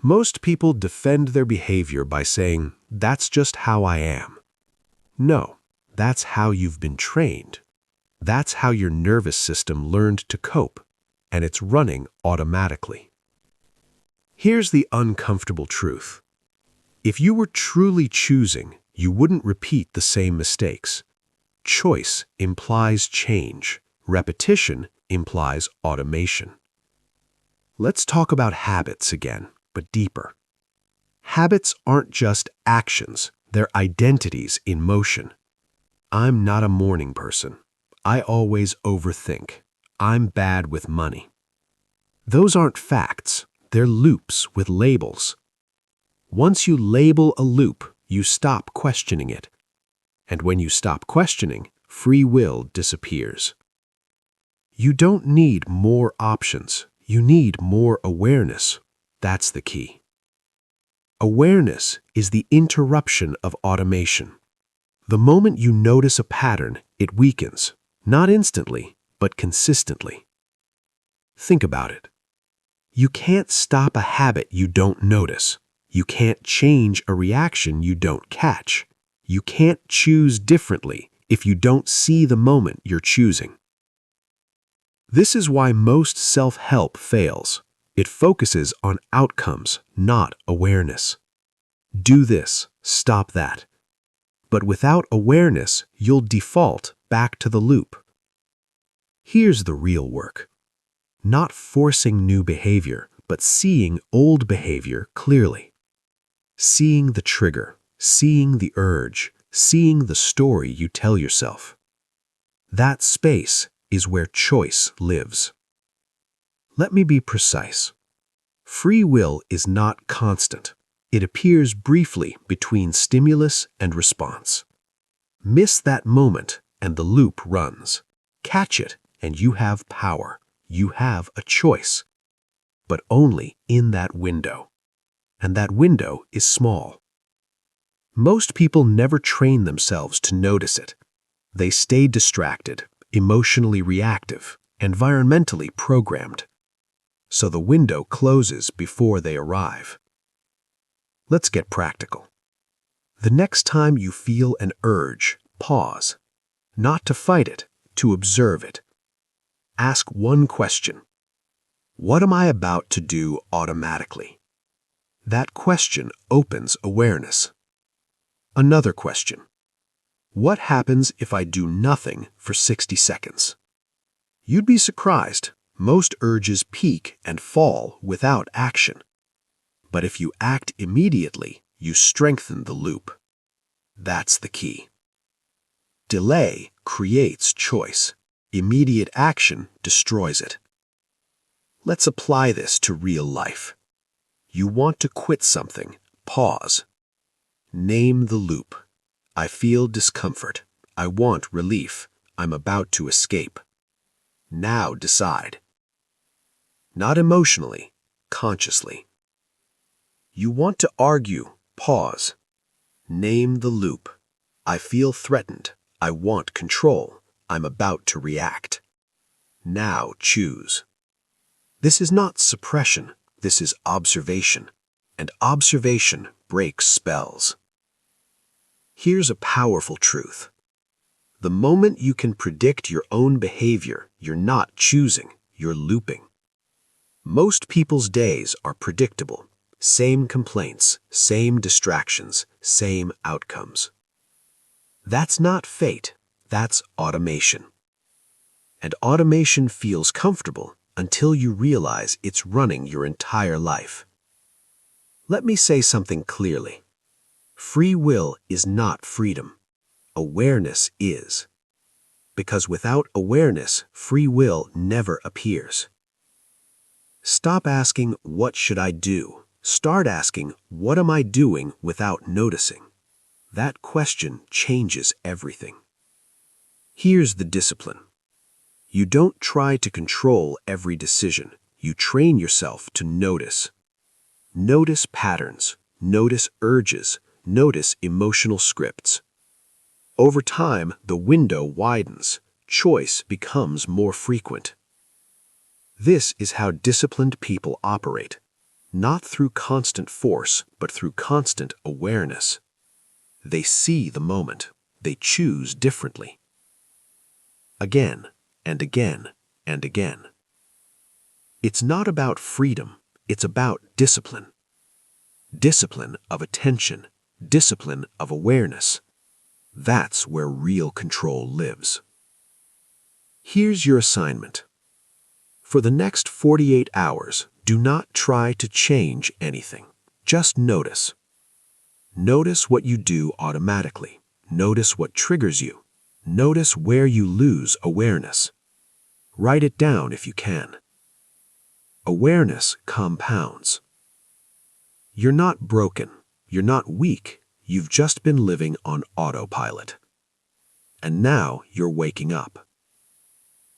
Most people defend their behavior by saying, "That's just how I am." No, that's how you've been trained. That's how your nervous system learned to cope, and it's running automatically. Here's the uncomfortable truth. If you were truly choosing, you wouldn't repeat the same mistakes. Choice implies change. Repetition implies automation. Let's talk about habits again, but deeper. Habits aren't just actions, they're identities in motion. I'm not a morning person. I always overthink. I'm bad with money. Those aren't facts, they're loops with labels. Once you label a loop, you stop questioning it. And when you stop questioning, free will disappears. You don't need more options. You need more awareness. That's the key. Awareness is the interruption of automation. The moment you notice a pattern, it weakens, not instantly, but consistently. Think about it. You can't stop a habit you don't notice. You can't change a reaction you don't catch. You can't choose differently if you don't see the moment you're choosing. This is why most self-help fails. It focuses on outcomes, not awareness. Do this, stop that. But without awareness, you'll default back to the loop. Here's the real work. Not forcing new behavior, but seeing old behavior clearly. Seeing the trigger, seeing the urge, seeing the story you tell yourself. That space is where choice lives. Let me be precise. Free will is not constant. It appears briefly between stimulus and response. Miss that moment and the loop runs. Catch it and you have power. You have a choice. But only in that window. And that window is small. Most people never train themselves to notice it. They stay distracted, emotionally reactive, environmentally programmed. So the window closes before they arrive. Let's get practical. The next time you feel an urge, pause. Not to fight it, to observe it. Ask one question. What am I about to do automatically? That question opens awareness. Another question. What happens if I do nothing for 60 seconds? You'd be surprised. Most urges peak and fall without action. But if you act immediately, you strengthen the loop. That's the key. Delay creates choice. Immediate action destroys it. Let's apply this to real life. You want to quit something, pause. Name the loop. I feel discomfort. I want relief. I'm about to escape. Now decide. Not emotionally, consciously. You want to argue, pause. Name the loop. I feel threatened. I want control. I'm about to react. Now choose. This is not suppression. This is observation. And observation breaks spells. Here's a powerful truth. The moment you can predict your own behavior, you're not choosing, you're looping. Most people's days are predictable. Same complaints, same distractions, same outcomes. That's not fate, that's automation. And automation feels comfortable until you realize it's running your entire life. Let me say something clearly. Free will is not freedom. Awareness is. Because without awareness, free will never appears. Stop asking, what should I do? Start asking, what am I doing without noticing? That question changes everything. Here's the discipline. You don't try to control every decision. You train yourself to notice. Notice patterns. Notice urges. Notice emotional scripts. Over time, the window widens. Choice becomes more frequent. This is how disciplined people operate. Not through constant force, but through constant awareness. They see the moment. They choose differently. Again, and again, and again. It's not about freedom. It's about discipline. Discipline of attention. Discipline of awareness. That's where real control lives. Here's your assignment. For the next 48 hours, do not try to change anything. Just notice. Notice what you do automatically. Notice what triggers you. Notice where you lose awareness. Write it down if you can. Awareness compounds. You're not broken. You're not weak. You've just been living on autopilot. And now you're waking up.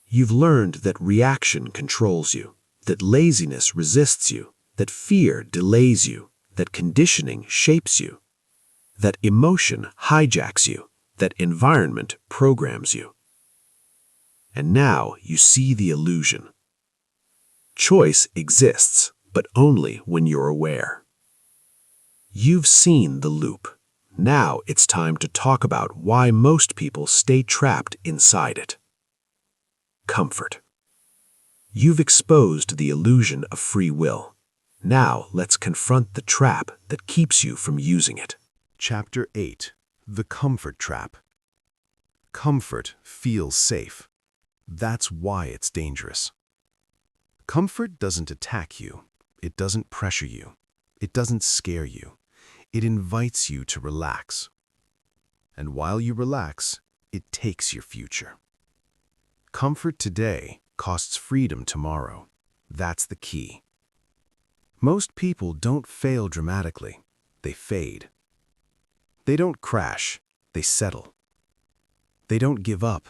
You've learned that reaction controls you, that laziness resists you, that fear delays you, that conditioning shapes you, that emotion hijacks you, that environment programs you. And now you see the illusion. Choice exists, but only when you're aware. You've seen the loop. Now it's time to talk about why most people stay trapped inside it. Comfort. You've exposed the illusion of free will. Now let's confront the trap that keeps you from using it. Chapter 8. The Comfort Trap. Comfort feels safe. That's why it's dangerous. Comfort doesn't attack you. It doesn't pressure you. It doesn't scare you. It invites you to relax. And while you relax, it takes your future. Comfort today costs freedom tomorrow. That's the key. Most people don't fail dramatically. They fade. They don't crash. They settle. They don't give up.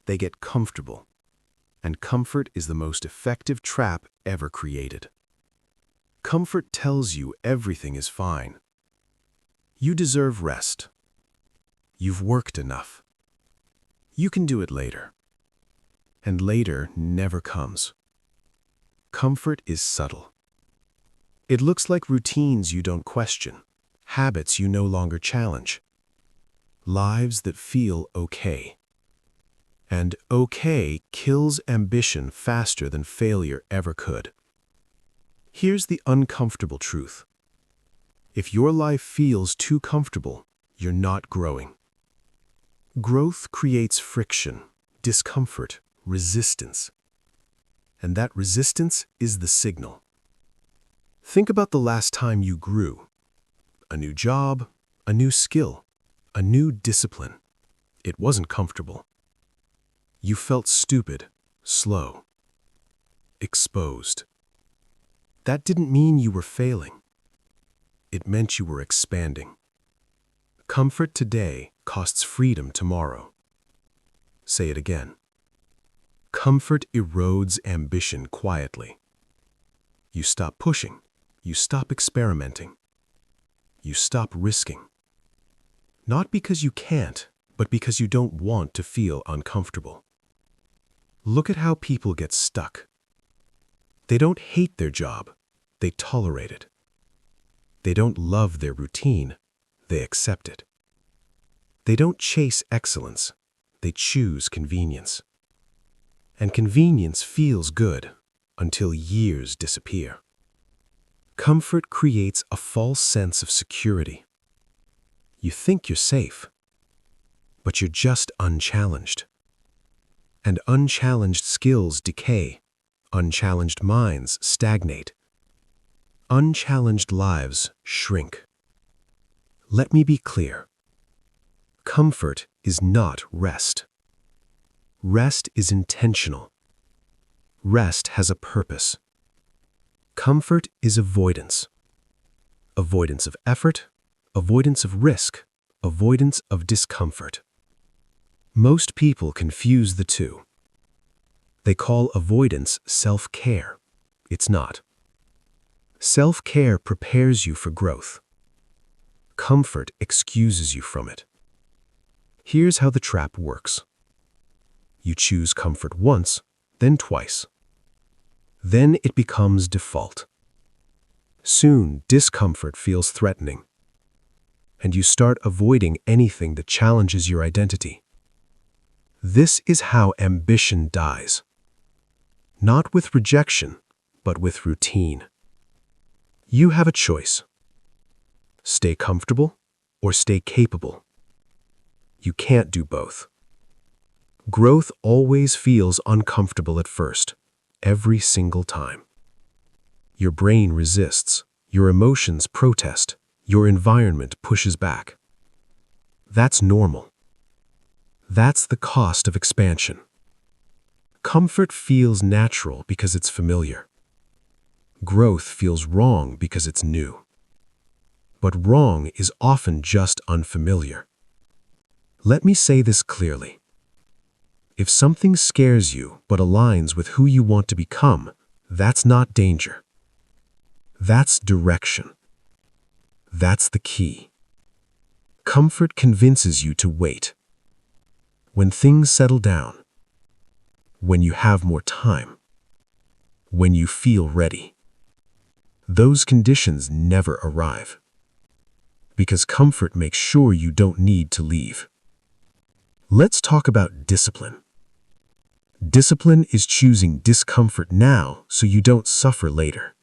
They get comfortable. And comfort is the most effective trap ever created. Comfort tells you everything is fine. You deserve rest. You've worked enough. You can do it later. And later never comes. Comfort is subtle. It looks like routines you don't question, habits you no longer challenge, lives that feel okay. And okay kills ambition faster than failure ever could. Here's the uncomfortable truth. If your life feels too comfortable, you're not growing. Growth creates friction, discomfort, resistance. And that resistance is the signal. Think about the last time you grew. A new job, a new skill, a new discipline. It wasn't comfortable. You felt stupid, slow, exposed. That didn't mean you were failing. It meant you were expanding. Comfort today costs freedom tomorrow. Say it again. Comfort erodes ambition quietly. You stop pushing. You stop experimenting. You stop risking. Not because you can't, but because you don't want to feel uncomfortable. Look at how people get stuck. They don't hate their job. They tolerate it. They don't love their routine. They accept it. They don't chase excellence. They choose convenience. And convenience feels good until years disappear. Comfort creates a false sense of security. You think you're safe, but you're just unchallenged. And unchallenged skills decay. Unchallenged minds stagnate. Unchallenged lives shrink. Let me be clear. Comfort is not rest. Rest is intentional. Rest has a purpose. Comfort is avoidance. Avoidance of effort, avoidance of risk, avoidance of discomfort. Most people confuse the two. They call avoidance self-care. It's not. Self-care prepares you for growth. Comfort excuses you from it. Here's how the trap works. You choose comfort once, then twice. Then it becomes default. Soon, discomfort feels threatening, and you start avoiding anything that challenges your identity. This is how ambition dies. Not with rejection, but with routine. You have a choice. Stay comfortable or stay capable. You can't do both. Growth always feels uncomfortable at first, every single time. Your brain resists, your emotions protest, your environment pushes back. That's normal. That's the cost of expansion. Comfort feels natural because it's familiar. Growth feels wrong because it's new. But wrong is often just unfamiliar. Let me say this clearly. If something scares you but aligns with who you want to become, that's not danger. That's direction. That's the key. Comfort convinces you to wait. When things settle down, when you have more time, when you feel ready, those conditions never arrive. Because comfort makes sure you don't need to leave. Let's talk about discipline. Discipline is choosing discomfort now so you don't suffer later.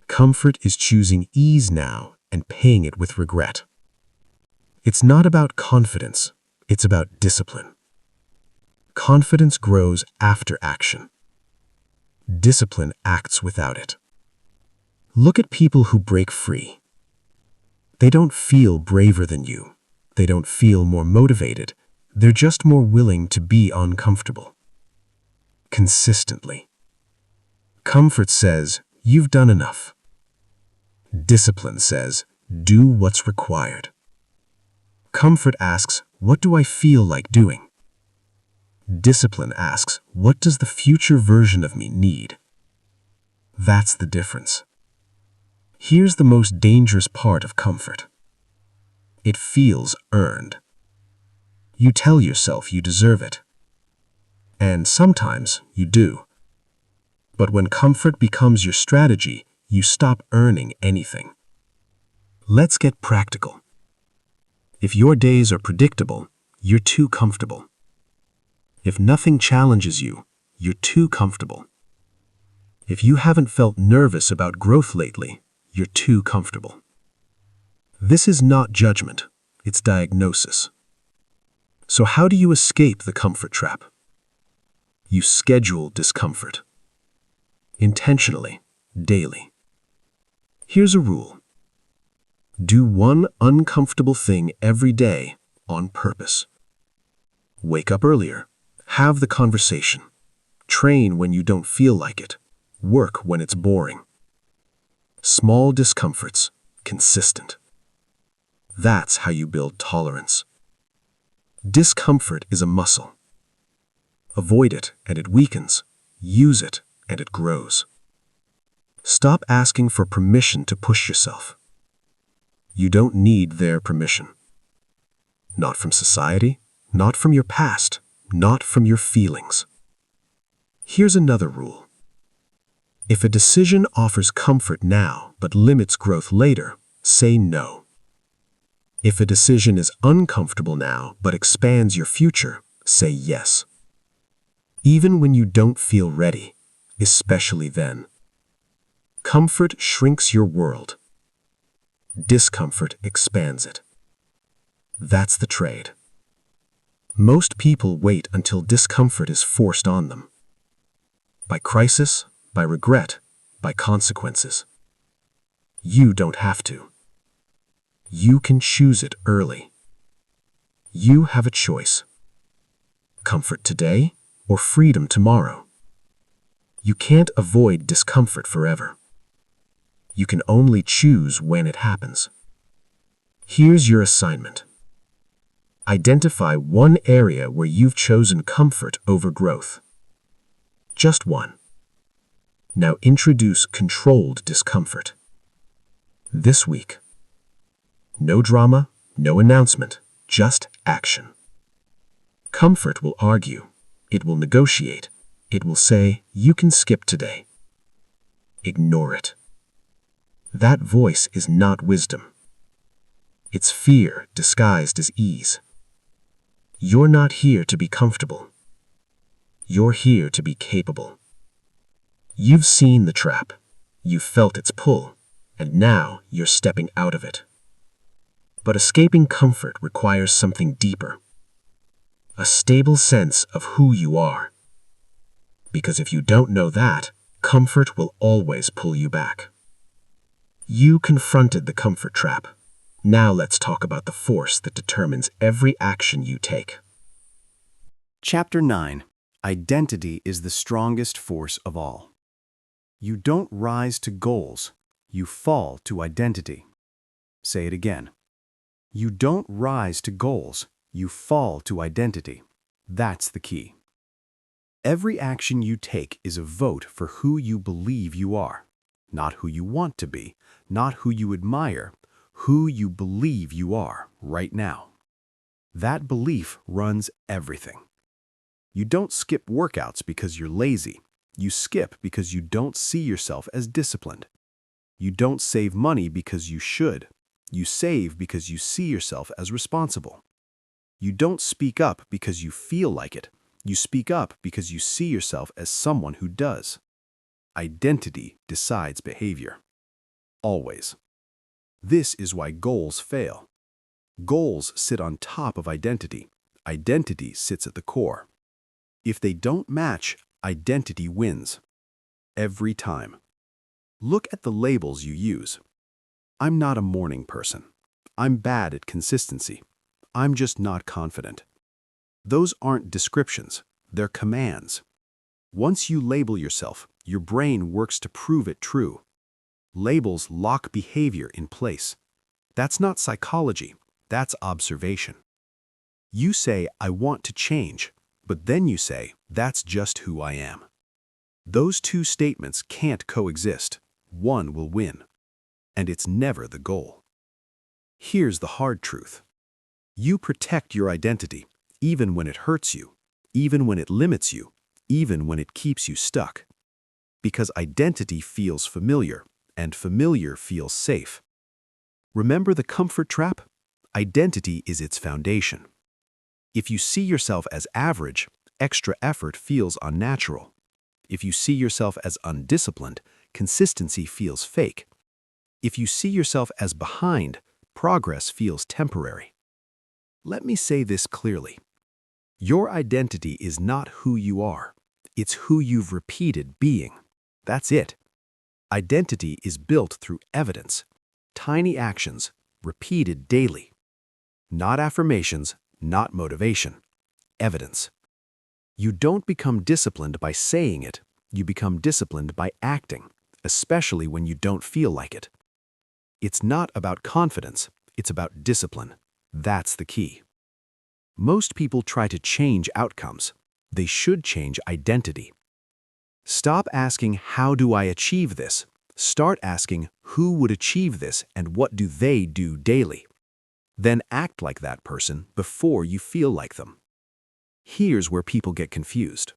Comfort is choosing ease now and paying it with regret. It's not about confidence, it's about discipline. Confidence grows after action. Discipline acts without it. Look at people who break free. They don't feel braver than you. They don't feel more motivated. They're just more willing to be uncomfortable. Consistently. Comfort says, you've done enough. Discipline says, do what's required. Comfort asks, what do I feel like doing? Discipline asks, what does the future version of me need? That's the difference. Here's the most dangerous part of comfort. It feels earned. You tell yourself you deserve it. And sometimes you do. But when comfort becomes your strategy, you stop earning anything. Let's get practical. If your days are predictable, you're too comfortable. If nothing challenges you, you're too comfortable. If you haven't felt nervous about growth lately, you're too comfortable. This is not judgment, it's diagnosis. So how do you escape the comfort trap? You schedule discomfort. Intentionally, daily. Here's a rule. Do one uncomfortable thing every day on purpose. Wake up earlier. Have the conversation. Train when you don't feel like it. Work when it's boring. Small discomforts, consistent. That's how you build tolerance. Discomfort is a muscle. Avoid it and it weakens. Use it and it grows. Stop asking for permission to push yourself. You don't need their permission. Not from society, not from your past, not from your feelings. Here's another rule. If a decision offers comfort now but limits growth later, say no. If a decision is uncomfortable now but expands your future, say yes. Even when you don't feel ready, especially then. Comfort shrinks your world. Discomfort expands it. That's the trade. Most people wait until discomfort is forced on them. By crisis, by regret, by consequences. You don't have to. You can choose it early. You have a choice. Comfort today or freedom tomorrow. You can't avoid discomfort forever. You can only choose when it happens. Here's your assignment. Identify one area where you've chosen comfort over growth. Just one. Now introduce controlled discomfort. This week. No drama, no announcement, just action. Comfort will argue. It will negotiate. It will say, you can skip today. Ignore it. That voice is not wisdom. It's fear disguised as ease. You're not here to be comfortable. You're here to be capable. You've seen the trap. You've felt its pull, and now you're stepping out of it. But escaping comfort requires something deeper. A stable sense of who you are. Because if you don't know that, comfort will always pull you back. You confronted the comfort trap. Now let's talk about the force that determines every action you take. Chapter 9. Identity is the strongest force of all. You don't rise to goals, you fall to identity. Say it again. You don't rise to goals, you fall to identity. That's the key. Every action you take is a vote for who you believe you are, not who you want to be, not who you admire, who you believe you are right now. That belief runs everything. You don't skip workouts because you're lazy. You skip because you don't see yourself as disciplined. You don't save money because you should. You save because you see yourself as responsible. You don't speak up because you feel like it. You speak up because you see yourself as someone who does. Identity decides behavior. Always. This is why goals fail. Goals sit on top of identity. Identity sits at the core. If they don't match, identity wins. Every time. Look at the labels you use. I'm not a morning person. I'm bad at consistency. I'm just not confident. Those aren't descriptions, they're commands. Once you label yourself, your brain works to prove it true. Labels lock behavior in place. That's not psychology, that's observation. You say, I want to change, but then you say, that's just who I am. Those two statements can't coexist. One will win. And it's never the goal. Here's the hard truth. You protect your identity, even when it hurts you, even when it limits you, even when it keeps you stuck. Because identity feels familiar, and familiar feels safe. Remember the comfort trap? Identity is its foundation. If you see yourself as average, extra effort feels unnatural. If you see yourself as undisciplined, consistency feels fake. If you see yourself as behind, progress feels temporary. Let me say this clearly. Your identity is not who you are. It's who you've repeated being. That's it. Identity is built through evidence, tiny actions, repeated daily. Not affirmations, not motivation. Evidence. You don't become disciplined by saying it. You become disciplined by acting, especially when you don't feel like it. It's not about confidence, it's about discipline. That's the key. Most people try to change outcomes. They should change identity. Stop asking, how do I achieve this? Start asking, who would achieve this and what do they do daily? Then act like that person before you feel like them. Here's where people get confused.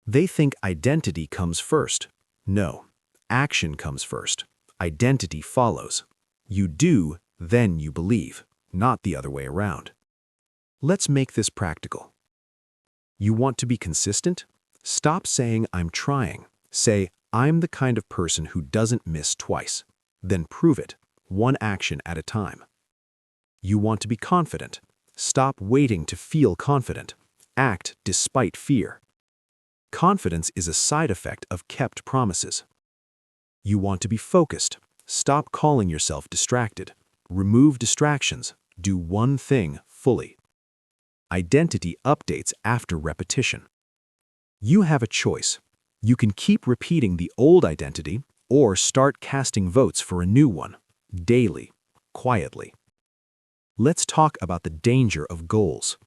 They think identity comes first. No, action comes first. Identity follows. You do, then you believe, not the other way around. Let's make this practical. You want to be consistent? Stop saying, I'm trying. Say, I'm the kind of person who doesn't miss twice. Then prove it, one action at a time. You want to be confident? Stop waiting to feel confident. Act despite fear. Confidence is a side effect of kept promises. You want to be focused? Stop calling yourself distracted. Remove distractions. Do one thing fully. Identity updates after repetition. You have a choice. You can keep repeating the old identity or start casting votes for a new one, daily, quietly. Let's talk about the danger of goals.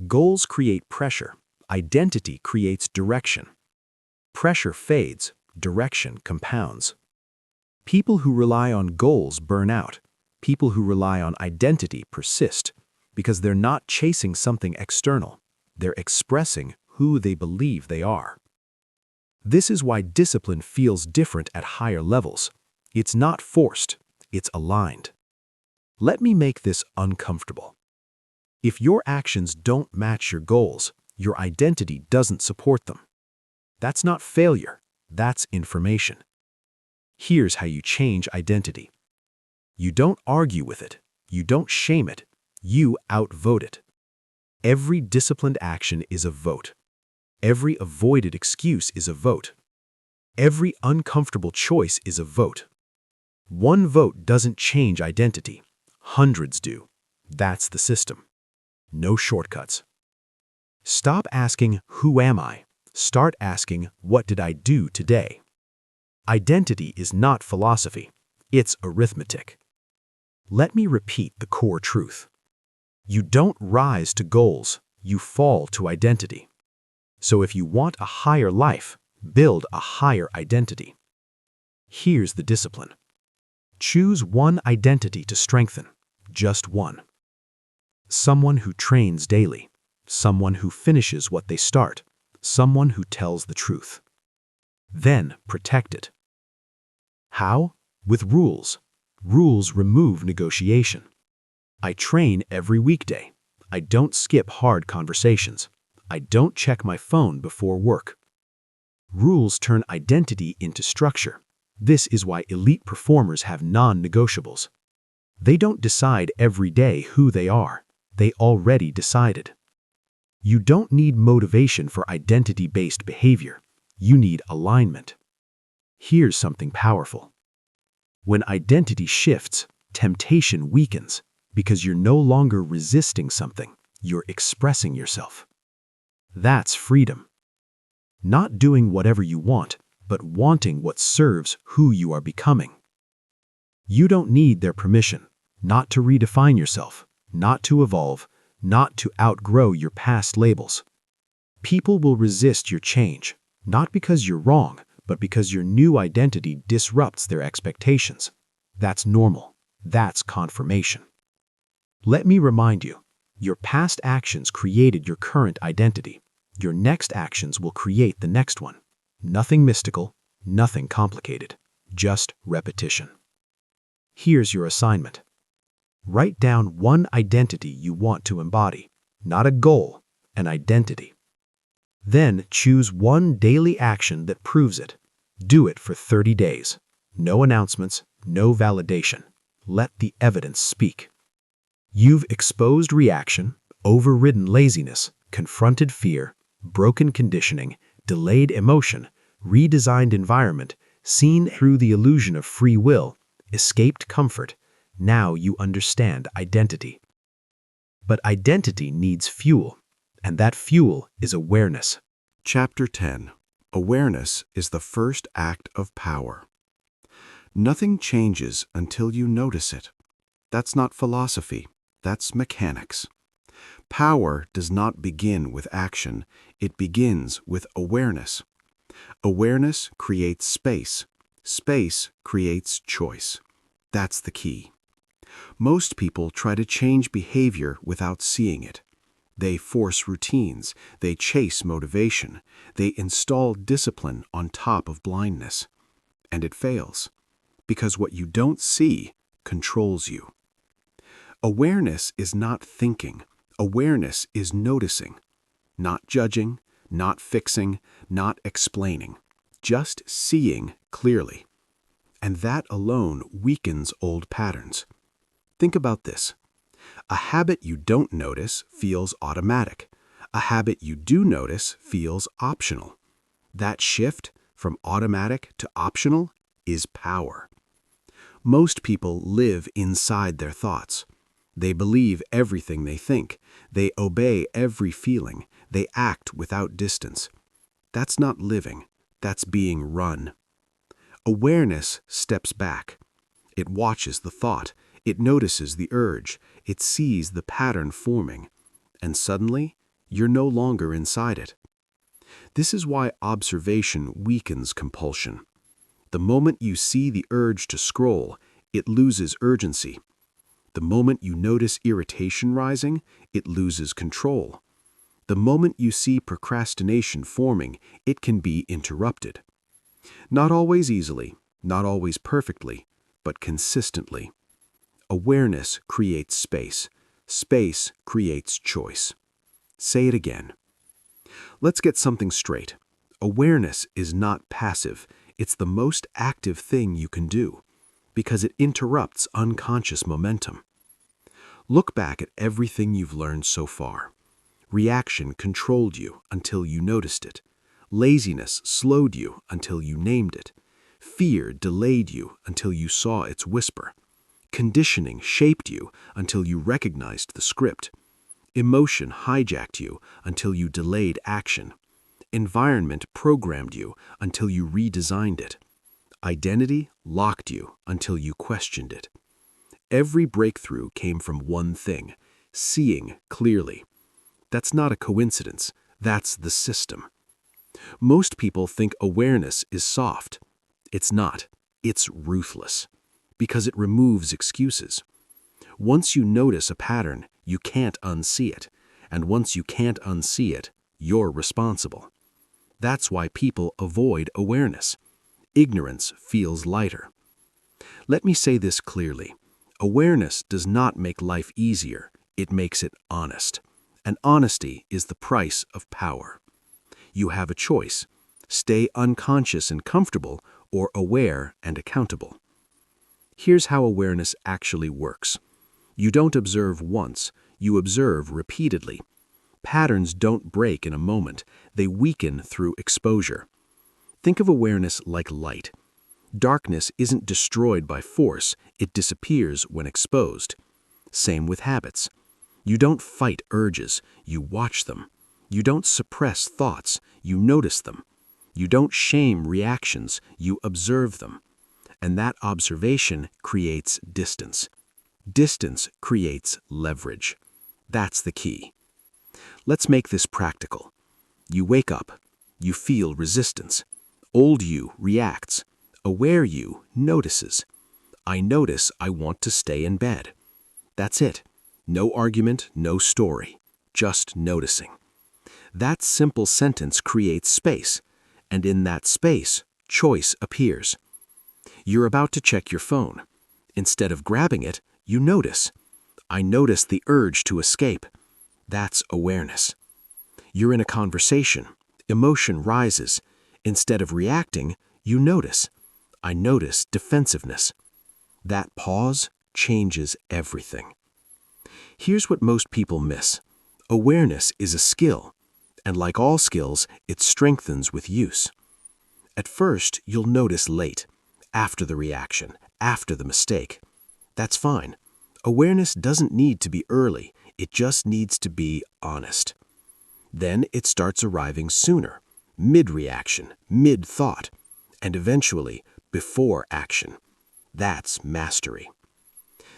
Goals create pressure. Identity creates direction. Pressure fades. Direction compounds. People who rely on goals burn out. People who rely on identity persist because they're not chasing something external. They're expressing who they believe they are. This is why discipline feels different at higher levels. It's not forced. It's aligned. Let me make this uncomfortable. If your actions don't match your goals, your identity doesn't support them. That's not failure. That's information. Here's how you change identity. You don't argue with it. You don't shame it. You outvote it. Every disciplined action is a vote. Every avoided excuse is a vote. Every uncomfortable choice is a vote. One vote doesn't change identity. Hundreds do. That's the system. No shortcuts. Stop asking, who am I? Start asking, what did I do today? Identity is not philosophy. It's arithmetic. Let me repeat the core truth. You don't rise to goals. You fall to identity. So if you want a higher life, build a higher identity. Here's the discipline. Choose one identity to strengthen. Just one. Someone who trains daily. Someone who finishes what they start. Someone who tells the truth. Then protect it. How? With rules. Rules remove negotiation. I train every weekday. I don't skip hard conversations. I don't check my phone before work. Rules turn identity into structure. This is why elite performers have non-negotiables. They don't decide every day who they are. They already decided. You don't need motivation for identity-based behavior. You need alignment. Here's something powerful. When identity shifts, temptation weakens because you're no longer resisting something, you're expressing yourself. That's freedom. Not doing whatever you want, but wanting what serves who you are becoming. You don't need their permission, not to redefine yourself, not to evolve, not to outgrow your past labels. People will resist your change, not because you're wrong, but because your new identity disrupts their expectations. That's normal. That's confirmation. Let me remind you, your past actions created your current identity. Your next actions will create the next one. Nothing mystical, nothing complicated, just repetition. Here's your assignment. Write down one identity you want to embody, not a goal, an identity. Then choose one daily action that proves it. Do it for 30 days. No announcements, no validation. Let the evidence speak. You've exposed reaction, overridden laziness, confronted fear, broken conditioning, delayed emotion, redesigned environment, seen through the illusion of free will, escaped comfort. Now you understand identity. But identity needs fuel, and that fuel is awareness. Chapter 10. Awareness is the first act of power. Nothing changes until you notice it. That's not philosophy, that's mechanics. Power does not begin with action, it begins with awareness. Awareness creates space. Space creates choice. That's the key. Most people try to change behavior without seeing it. They force routines, they chase motivation, they install discipline on top of blindness. And it fails, because what you don't see controls you. Awareness is not thinking. Awareness is noticing. Not judging, not fixing, not explaining. Just seeing clearly. And that alone weakens old patterns. Think about this. A habit you don't notice feels automatic. A habit you do notice feels optional. That shift from automatic to optional is power. Most people live inside their thoughts. They believe everything they think. They obey every feeling. They act without distance. That's not living. That's being run. Awareness steps back. It watches the thought. It notices the urge. It sees the pattern forming. And suddenly, you're no longer inside it. This is why observation weakens compulsion. The moment you see the urge to scroll, it loses urgency. The moment you notice irritation rising, it loses control. The moment you see procrastination forming, it can be interrupted. Not always easily, not always perfectly, but consistently. Awareness creates space. Space creates choice. Say it again. Let's get something straight. Awareness is not passive. It's the most active thing you can do, because it interrupts unconscious momentum. Look back at everything you've learned so far. Reaction controlled you until you noticed it. Laziness slowed you until you named it. Fear delayed you until you saw its whisper. Conditioning shaped you until you recognized the script. Emotion hijacked you until you delayed action. Environment programmed you until you redesigned it. Identity locked you until you questioned it. Every breakthrough came from one thing: seeing clearly. That's not a coincidence. That's the system. Most people think awareness is soft. It's not. It's ruthless, because it removes excuses. Once you notice a pattern, you can't unsee it. And once you can't unsee it, you're responsible. That's why people avoid awareness. Ignorance feels lighter. Let me say this clearly. Awareness does not make life easier. It makes it honest. And honesty is the price of power. You have a choice. Stay unconscious and comfortable, or aware and accountable. Here's how awareness actually works. You don't observe once, you observe repeatedly. Patterns don't break in a moment, they weaken through exposure. Think of awareness like light. Darkness isn't destroyed by force, it disappears when exposed. Same with habits. You don't fight urges, you watch them. You don't suppress thoughts, you notice them. You don't shame reactions, you observe them. And that observation creates distance. Distance creates leverage. That's the key. Let's make this practical. You wake up. You feel resistance. Old you reacts. Aware you notices. I notice I want to stay in bed. That's it. No argument, no story. Just noticing. That simple sentence creates space, and in that space, choice appears. You're about to check your phone. Instead of grabbing it, you notice. I notice the urge to escape. That's awareness. You're in a conversation. Emotion rises. Instead of reacting, you notice. I notice defensiveness. That pause changes everything. Here's what most people miss. Awareness is a skill, and like all skills, it strengthens with use. At first, you'll notice late, after the reaction, after the mistake. That's fine. Awareness doesn't need to be early, it just needs to be honest. Then it starts arriving sooner, mid-reaction, mid-thought, and eventually before action. That's mastery.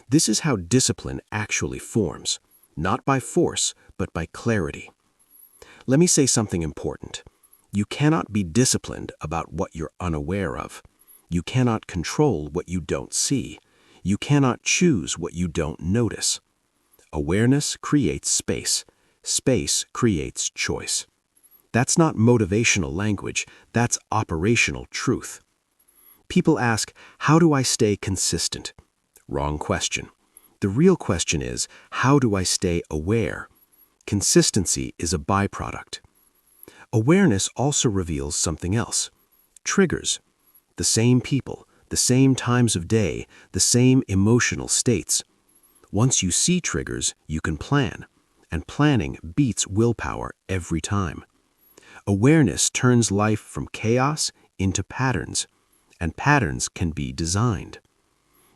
This is how discipline actually forms, not by force, but by clarity. Let me say something important. You cannot be disciplined about what you're unaware of. You cannot control what you don't see. You cannot choose what you don't notice. Awareness creates space. Space creates choice. That's not motivational language, that's operational truth. People ask, how do I stay consistent? Wrong question. The real question is, how do I stay aware? Consistency is a byproduct. Awareness also reveals something else. Triggers. The same people, the same times of day, the same emotional states. Once you see triggers, you can plan. And planning beats willpower every time. Awareness turns life from chaos into patterns. And patterns can be designed.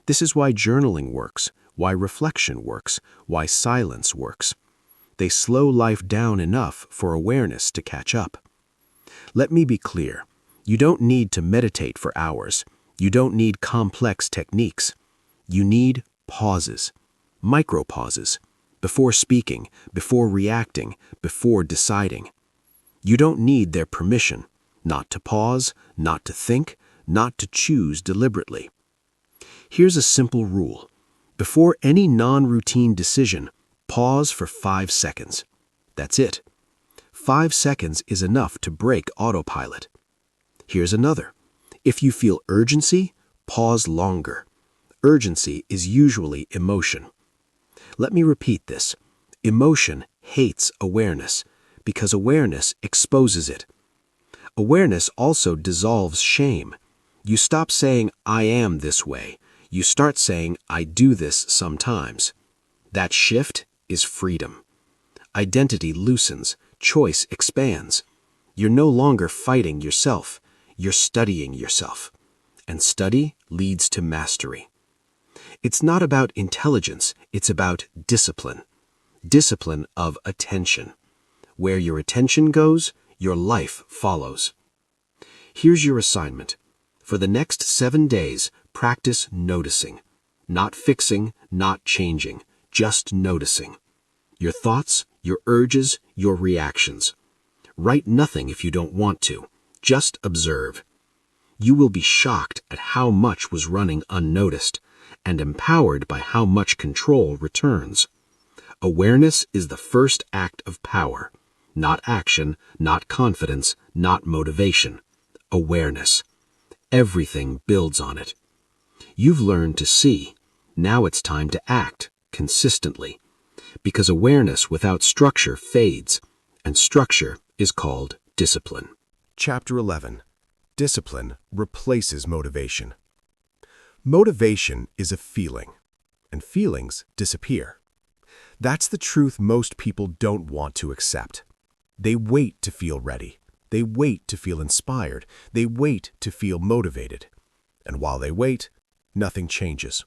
This is why journaling works, why reflection works, why silence works. They slow life down enough for awareness to catch up. Let me be clear. You don't need to meditate for hours. You don't need complex techniques. You need pauses, micro-pauses, before speaking, before reacting, before deciding. You don't need their permission, not to pause, not to think, not to choose deliberately. Here's a simple rule. Before any non-routine decision, pause for 5 seconds. That's it. 5 seconds is enough to break autopilot. Here's another. If you feel urgency, pause longer. Urgency is usually emotion. Let me repeat this. Emotion hates awareness because awareness exposes it. Awareness also dissolves shame. You stop saying, I am this way. You start saying, I do this sometimes. That shift is freedom. Identity loosens, choice expands. You're no longer fighting yourself. You're studying yourself. And study leads to mastery. It's not about intelligence, it's about discipline. Discipline of attention. Where your attention goes, your life follows. Here's your assignment. For the next 7 days, practice noticing. Not fixing, not changing, just noticing. Your thoughts, your urges, your reactions. Write nothing if you don't want to. Just observe. You will be shocked at how much was running unnoticed, and empowered by how much control returns. Awareness is the first act of power. Not action, not confidence, not motivation. Awareness. Everything builds on it. You've learned to see. Now it's time to act consistently. Because awareness without structure fades, and structure is called discipline. Chapter 11. Discipline replaces motivation. Motivation is a feeling, and feelings disappear. That's the truth most people don't want to accept. They wait to feel ready. They wait to feel inspired. They wait to feel motivated. And while they wait, nothing changes.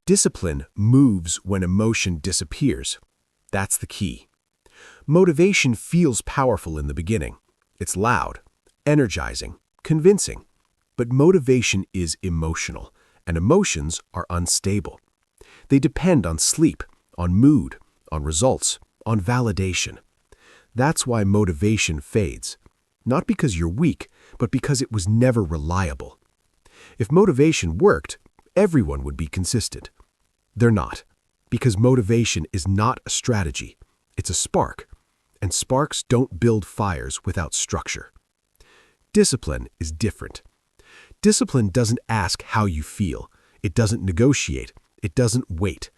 Discipline moves when emotion disappears. That's the key. Motivation feels powerful in the beginning. It's loud, energizing, convincing. But motivation is emotional, and emotions are unstable. They depend on sleep, on mood, on results, on validation. That's why motivation fades. Not because you're weak, but because it was never reliable. If motivation worked, everyone would be consistent. They're not, because motivation is not a strategy. It's a spark, and sparks don't build fires without structure. Discipline is different. Discipline doesn't ask how you feel. It doesn't negotiate. It doesn't wait.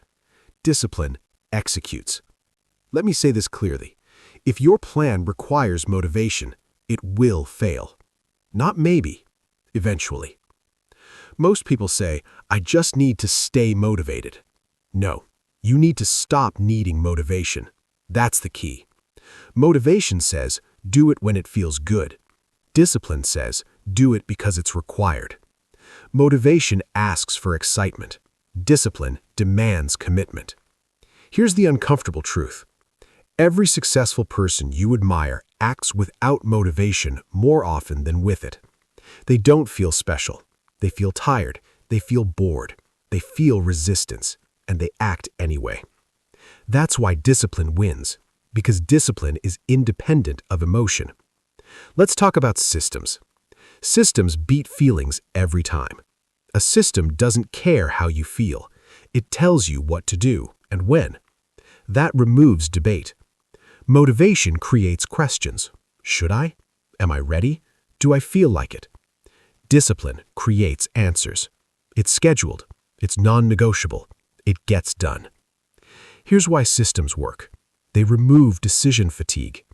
Discipline executes. Let me say this clearly. If your plan requires motivation, it will fail. Not maybe, eventually. Most people say, I just need to stay motivated. No, you need to stop needing motivation. That's the key. Motivation says, do it when it feels good. Discipline says, do it because it's required. Motivation asks for excitement. Discipline demands commitment. Here's the uncomfortable truth. Every successful person you admire acts without motivation more often than with it. They don't feel special. They feel tired. They feel bored. They feel resistance. And they act anyway. That's why discipline wins, because discipline is independent of emotion. Let's talk about systems. Systems beat feelings every time. A system doesn't care how you feel. It tells you what to do and when. That removes debate. Motivation creates questions. Should I? Am I ready? Do I feel like it? Discipline creates answers. It's scheduled. It's non-negotiable. It gets done. Here's why systems work. They remove decision fatigue.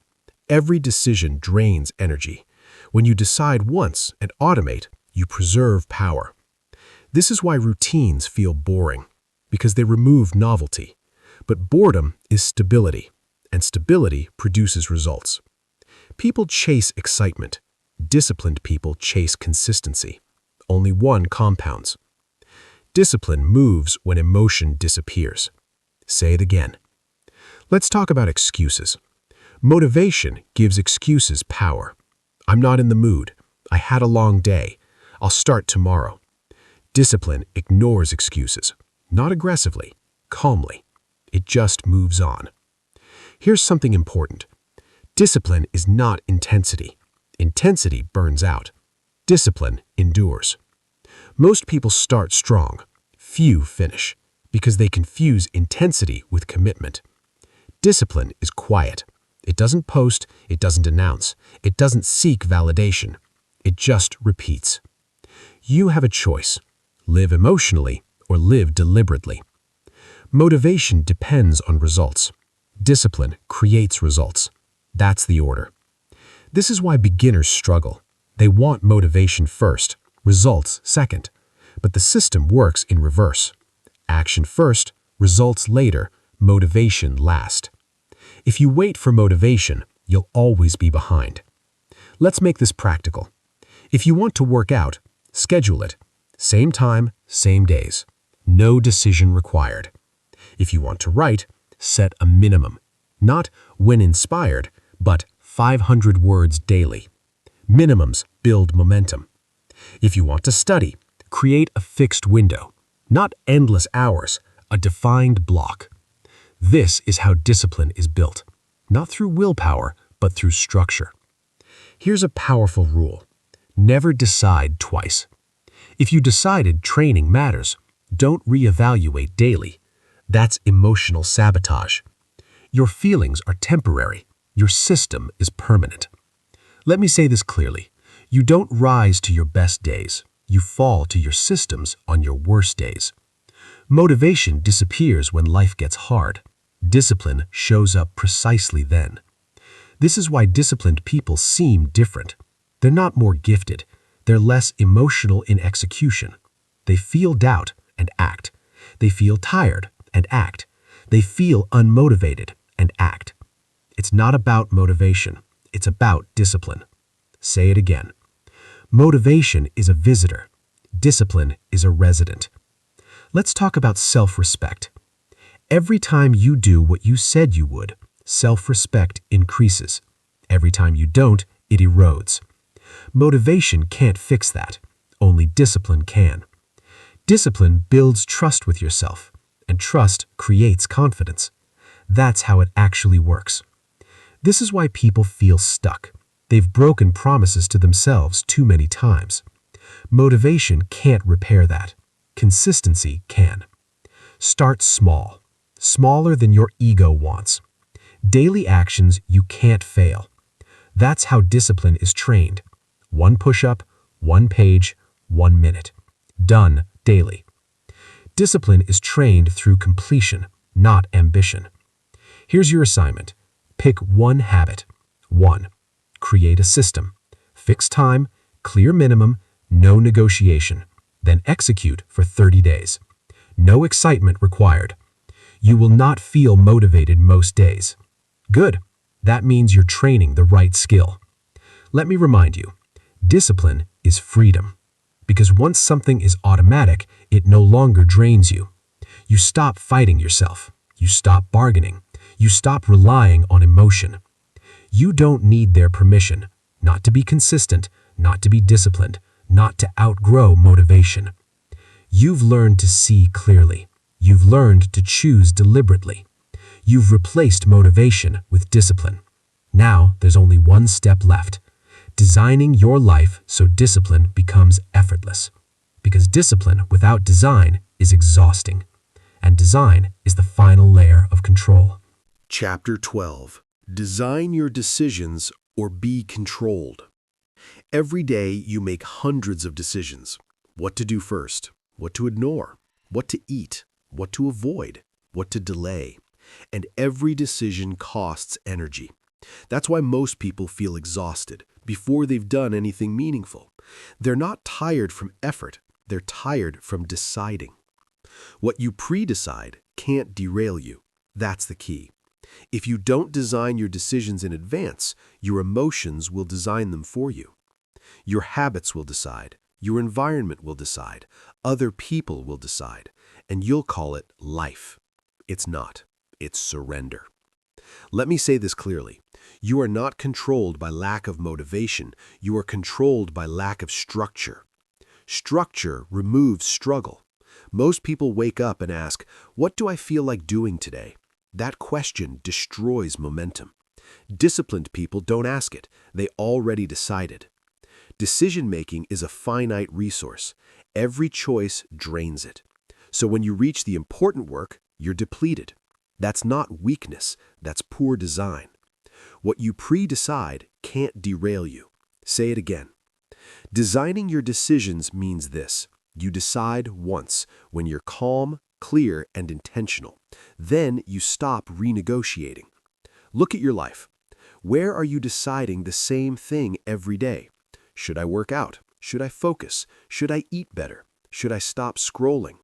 Every decision drains energy. When you decide once and automate, you preserve power. This is why routines feel boring, because they remove novelty. But boredom is stability, and stability produces results. People chase excitement. Disciplined people chase consistency. Only one compounds. Discipline moves when emotion disappears. Say it again. Let's talk about excuses. Motivation gives excuses power. I'm not in the mood. I had a long day. I'll start tomorrow. Discipline ignores excuses, not aggressively, calmly. It just moves on. Here's something important. Discipline is not intensity. Intensity burns out. Discipline endures. Most people start strong. Few finish, because they confuse intensity with commitment. Discipline is quiet. It doesn't post, it doesn't announce, it doesn't seek validation. It just repeats. You have a choice. Live emotionally or live deliberately. Motivation depends on results. Discipline creates results. That's the order. This is why beginners struggle. They want motivation first, results second. But the system works in reverse. Action first, results later, motivation last. If you wait for motivation, you'll always be behind. Let's make this practical. If you want to work out, schedule it. Same time, same days. No decision required. If you want to write, set a minimum. Not when inspired, but 500 words daily. Minimums build momentum. If you want to study, create a fixed window. Not endless hours, a defined block. This is how discipline is built. Not through willpower, but through structure. Here's a powerful rule. Never decide twice. If you decided training matters, don't reevaluate daily. That's emotional sabotage. Your feelings are temporary. Your system is permanent. Let me say this clearly. You don't rise to your best days. You fall to your systems on your worst days. Motivation disappears when life gets hard. Discipline shows up precisely then. This is why disciplined people seem different. They're not more gifted. They're less emotional in execution. They feel doubt and act. They feel tired and act. They feel unmotivated and act. It's not about motivation. It's about discipline. Say it again. Motivation is a visitor. discipline is a resident. Let's talk about self-respect. Every time you do what you said you would, self-respect increases. Every time you don't, it erodes. Motivation can't fix that. Only discipline can. Discipline builds trust with yourself, and trust creates confidence. That's how it actually works. This is why people feel stuck. They've broken promises to themselves too many times. Motivation can't repair that. Consistency can. Start small, smaller than your ego wants. Daily actions you can't fail. That's how discipline is trained. 1 push-up, 1 page, 1 minute. Done daily. Discipline is trained through completion, not ambition. Here's your assignment. Pick one habit. 1. Create a system. Fix time, clear minimum, no negotiation. Then execute for 30 days. No excitement required. You will not feel motivated most days. Good. That means you're training the right skill. Let me remind you, discipline is freedom. Because once something is automatic, it no longer drains you. You stop fighting yourself. You stop bargaining. You stop relying on emotion. You don't need their permission, not to be consistent, not to be disciplined, not to outgrow motivation. You've learned to see clearly. You've learned to choose deliberately. You've replaced motivation with discipline. Now there's only one step left. Designing your life so discipline becomes effortless. Because discipline without design is exhausting. And design is the final layer of control. Chapter 12. Design your decisions or be controlled. Every day you make hundreds of decisions. What to do first, what to ignore, what to eat, what to avoid, what to delay. And every decision costs energy. That's why most people feel exhausted before they've done anything meaningful. They're not tired from effort, they're tired from deciding. What you pre-decide can't derail you. That's the key. If you don't design your decisions in advance, your emotions will design them for you. Your habits will decide, your environment will decide, other people will decide, and you'll call it life. It's not. It's surrender. Let me say this clearly. You are not controlled by lack of motivation. You are controlled by lack of structure. Structure removes struggle. Most people wake up and ask, "What do I feel like doing today?" That question destroys momentum. Disciplined people don't ask it. They already decided. Decision-making is a finite resource. Every choice drains it. So when you reach the important work, you're depleted. That's not weakness. That's poor design. What you pre-decide can't derail you. Say it again. Designing your decisions means this. You decide once when you're calm, clear, and intentional. Then you stop renegotiating. Look at your life. Where are you deciding the same thing every day? Should I work out? Should I focus? Should I eat better? Should I stop scrolling?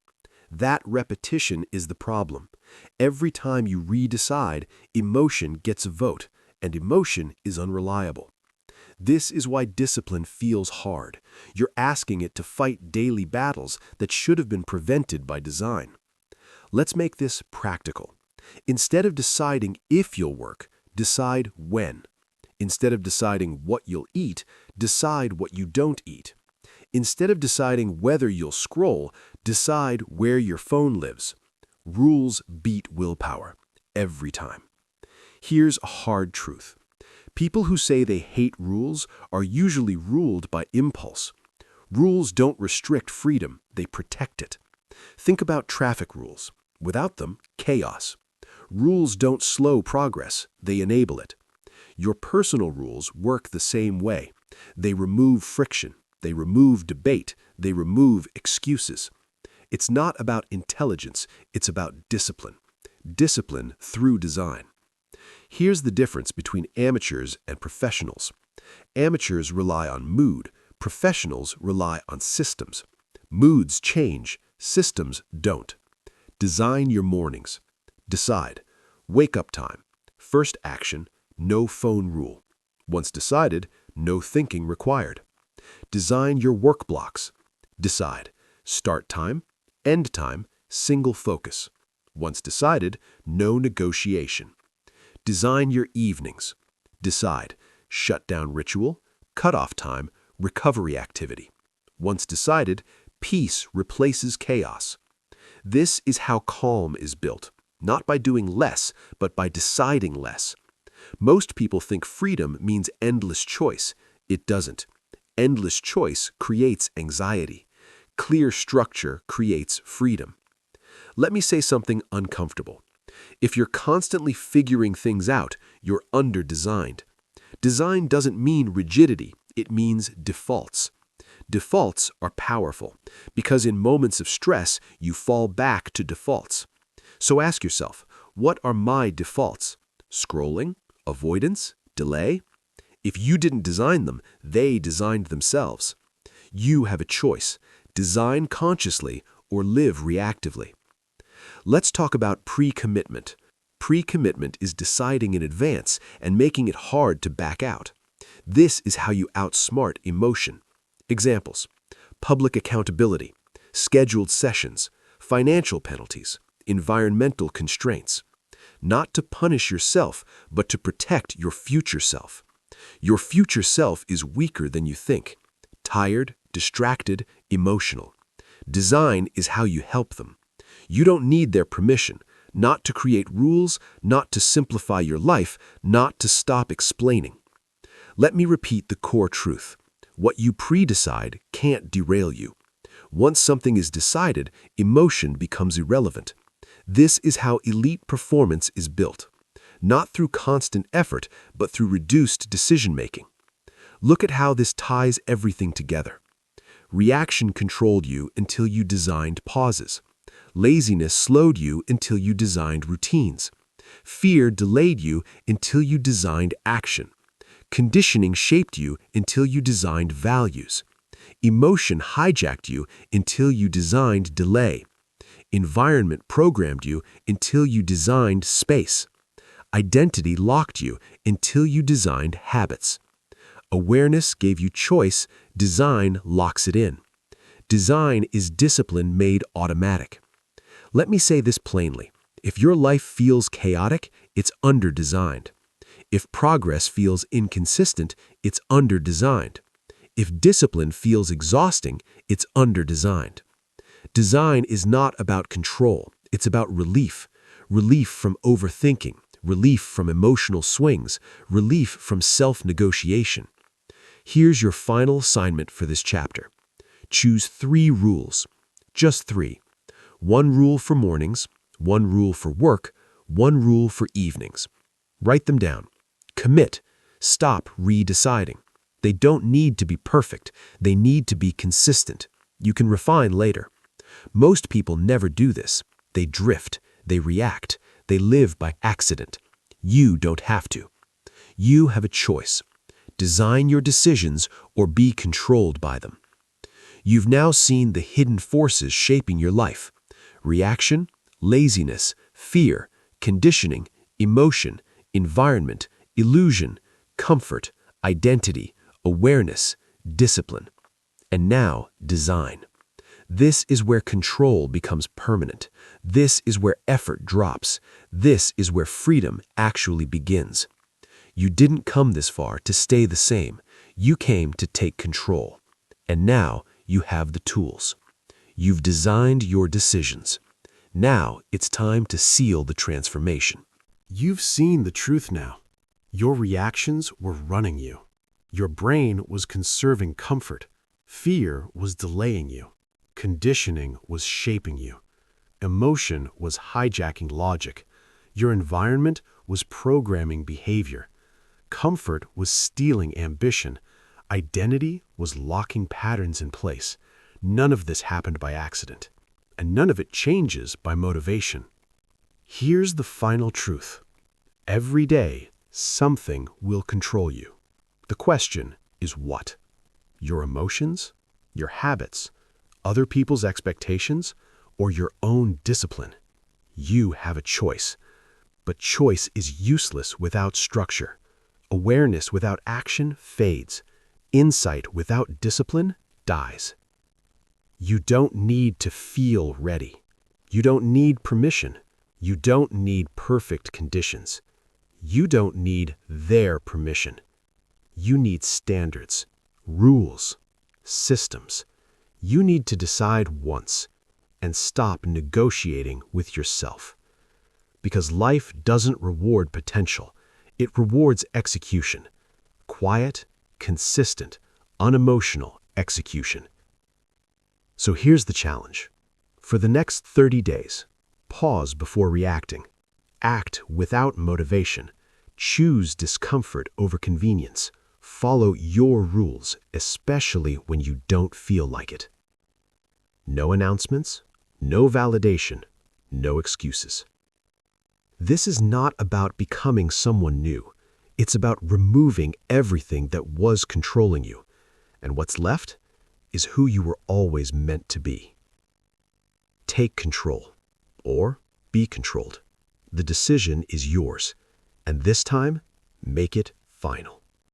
That repetition is the problem. Every time you redecide, emotion gets a vote, and emotion is unreliable. This is why discipline feels hard. You're asking it to fight daily battles that should have been prevented by design. Let's make this practical. Instead of deciding if you'll work, decide when. Instead of deciding what you'll eat, decide what you don't eat. Instead of deciding whether you'll scroll, decide where your phone lives. Rules beat willpower, every time. Here's a hard truth. People who say they hate rules are usually ruled by impulse. Rules don't restrict freedom, they protect it. Think about traffic rules. Without them, chaos. Rules don't slow progress, they enable it. Your personal rules work the same way. They remove friction, they remove debate, they remove excuses. It's not about intelligence, it's about discipline. Discipline through design. Here's the difference between amateurs and professionals. Amateurs rely on mood, professionals rely on systems. Moods change, systems don't. Design your mornings. Decide. Wake up time. First action, no phone rule. Once decided, no thinking required. Design your work blocks. Decide. Start time, end time, single focus. Once decided, no negotiation. Design your evenings. Decide. Shutdown ritual, cutoff time, recovery activity. Once decided, peace replaces chaos. This is how calm is built, not by doing less, but by deciding less. Most people think freedom means endless choice. It doesn't. Endless choice creates anxiety. Clear structure creates freedom. Let me say something uncomfortable. If you're constantly figuring things out, you're under-designed. Design doesn't mean rigidity, it means defaults. Defaults are powerful because in moments of stress, you fall back to defaults. So ask yourself, what are my defaults? Scrolling? Avoidance? Delay? If you didn't design them, they designed themselves. You have a choice. Design consciously or live reactively. Let's talk about pre-commitment. Pre-commitment is deciding in advance and making it hard to back out. This is how you outsmart emotion. Examples: public accountability, scheduled sessions, financial penalties, environmental constraints. Not to punish yourself, but to protect your future self. Your future self is weaker than you think. Tired, distracted, emotional. Design is how you help them. You don't need their permission, not to create rules, not to simplify your life, not to stop explaining. Let me repeat the core truth. What you pre-decide can't derail you. Once something is decided, emotion becomes irrelevant. This is how elite performance is built. Not through constant effort, but through reduced decision-making. Look at how this ties everything together. Reaction controlled you until you designed pauses. Laziness slowed you until you designed routines. Fear delayed you until you designed action. Conditioning shaped you until you designed values. Emotion hijacked you until you designed delay. Environment programmed you until you designed space. Identity locked you until you designed habits. Awareness gave you choice, design locks it in. Design is discipline made automatic. Let me say this plainly. If your life feels chaotic, it's under-designed. If progress feels inconsistent, it's under-designed. If discipline feels exhausting, it's under-designed. Design is not about control, it's about relief. Relief from overthinking, relief from emotional swings, relief from self-negotiation. Here's your final assignment for this chapter. Choose 3 rules. Just 3. 1 rule for mornings, 1 rule for work, 1 rule for evenings. Write them down. Commit. Stop re-deciding. They don't need to be perfect. They need to be consistent. You can refine later. Most people never do this. They drift. They react. They live by accident. You don't have to. You have a choice. Design your decisions or be controlled by them. You've now seen the hidden forces shaping your life. Reaction, laziness, fear, conditioning, emotion, environment, illusion, comfort, identity, awareness, discipline. And now, design. This is where control becomes permanent. This is where effort drops. This is where freedom actually begins. You didn't come this far to stay the same. You came to take control. And now you have the tools. You've designed your decisions. Now it's time to seal the transformation. You've seen the truth now. Your reactions were running you. Your brain was conserving comfort. Fear was delaying you. Conditioning was shaping you. Emotion was hijacking logic. Your environment was programming behavior. Comfort was stealing ambition. Identity was locking patterns in place. None of this happened by accident, and none of it changes by motivation. Here's the final truth. Every day, something will control you. The question is what? Your emotions? Your habits? Other people's expectations? Or your own discipline? You have a choice. But choice is useless without structure. Awareness without action fades. Insight without discipline dies. You don't need to feel ready. You don't need permission. You don't need perfect conditions. You don't need their permission. You need standards, rules, systems. You need to decide once and stop negotiating with yourself. Because life doesn't reward potential, it rewards execution. Quiet, consistent, unemotional execution. So here's the challenge. For the next 30 days, pause before reacting. Act without motivation. Choose discomfort over convenience. Follow your rules, especially when you don't feel like it. No announcements, no validation, no excuses. This is not about becoming someone new. It's about removing everything that was controlling you. And what's left is who you were always meant to be. Take control, or be controlled. The decision is yours, and this time, make it final.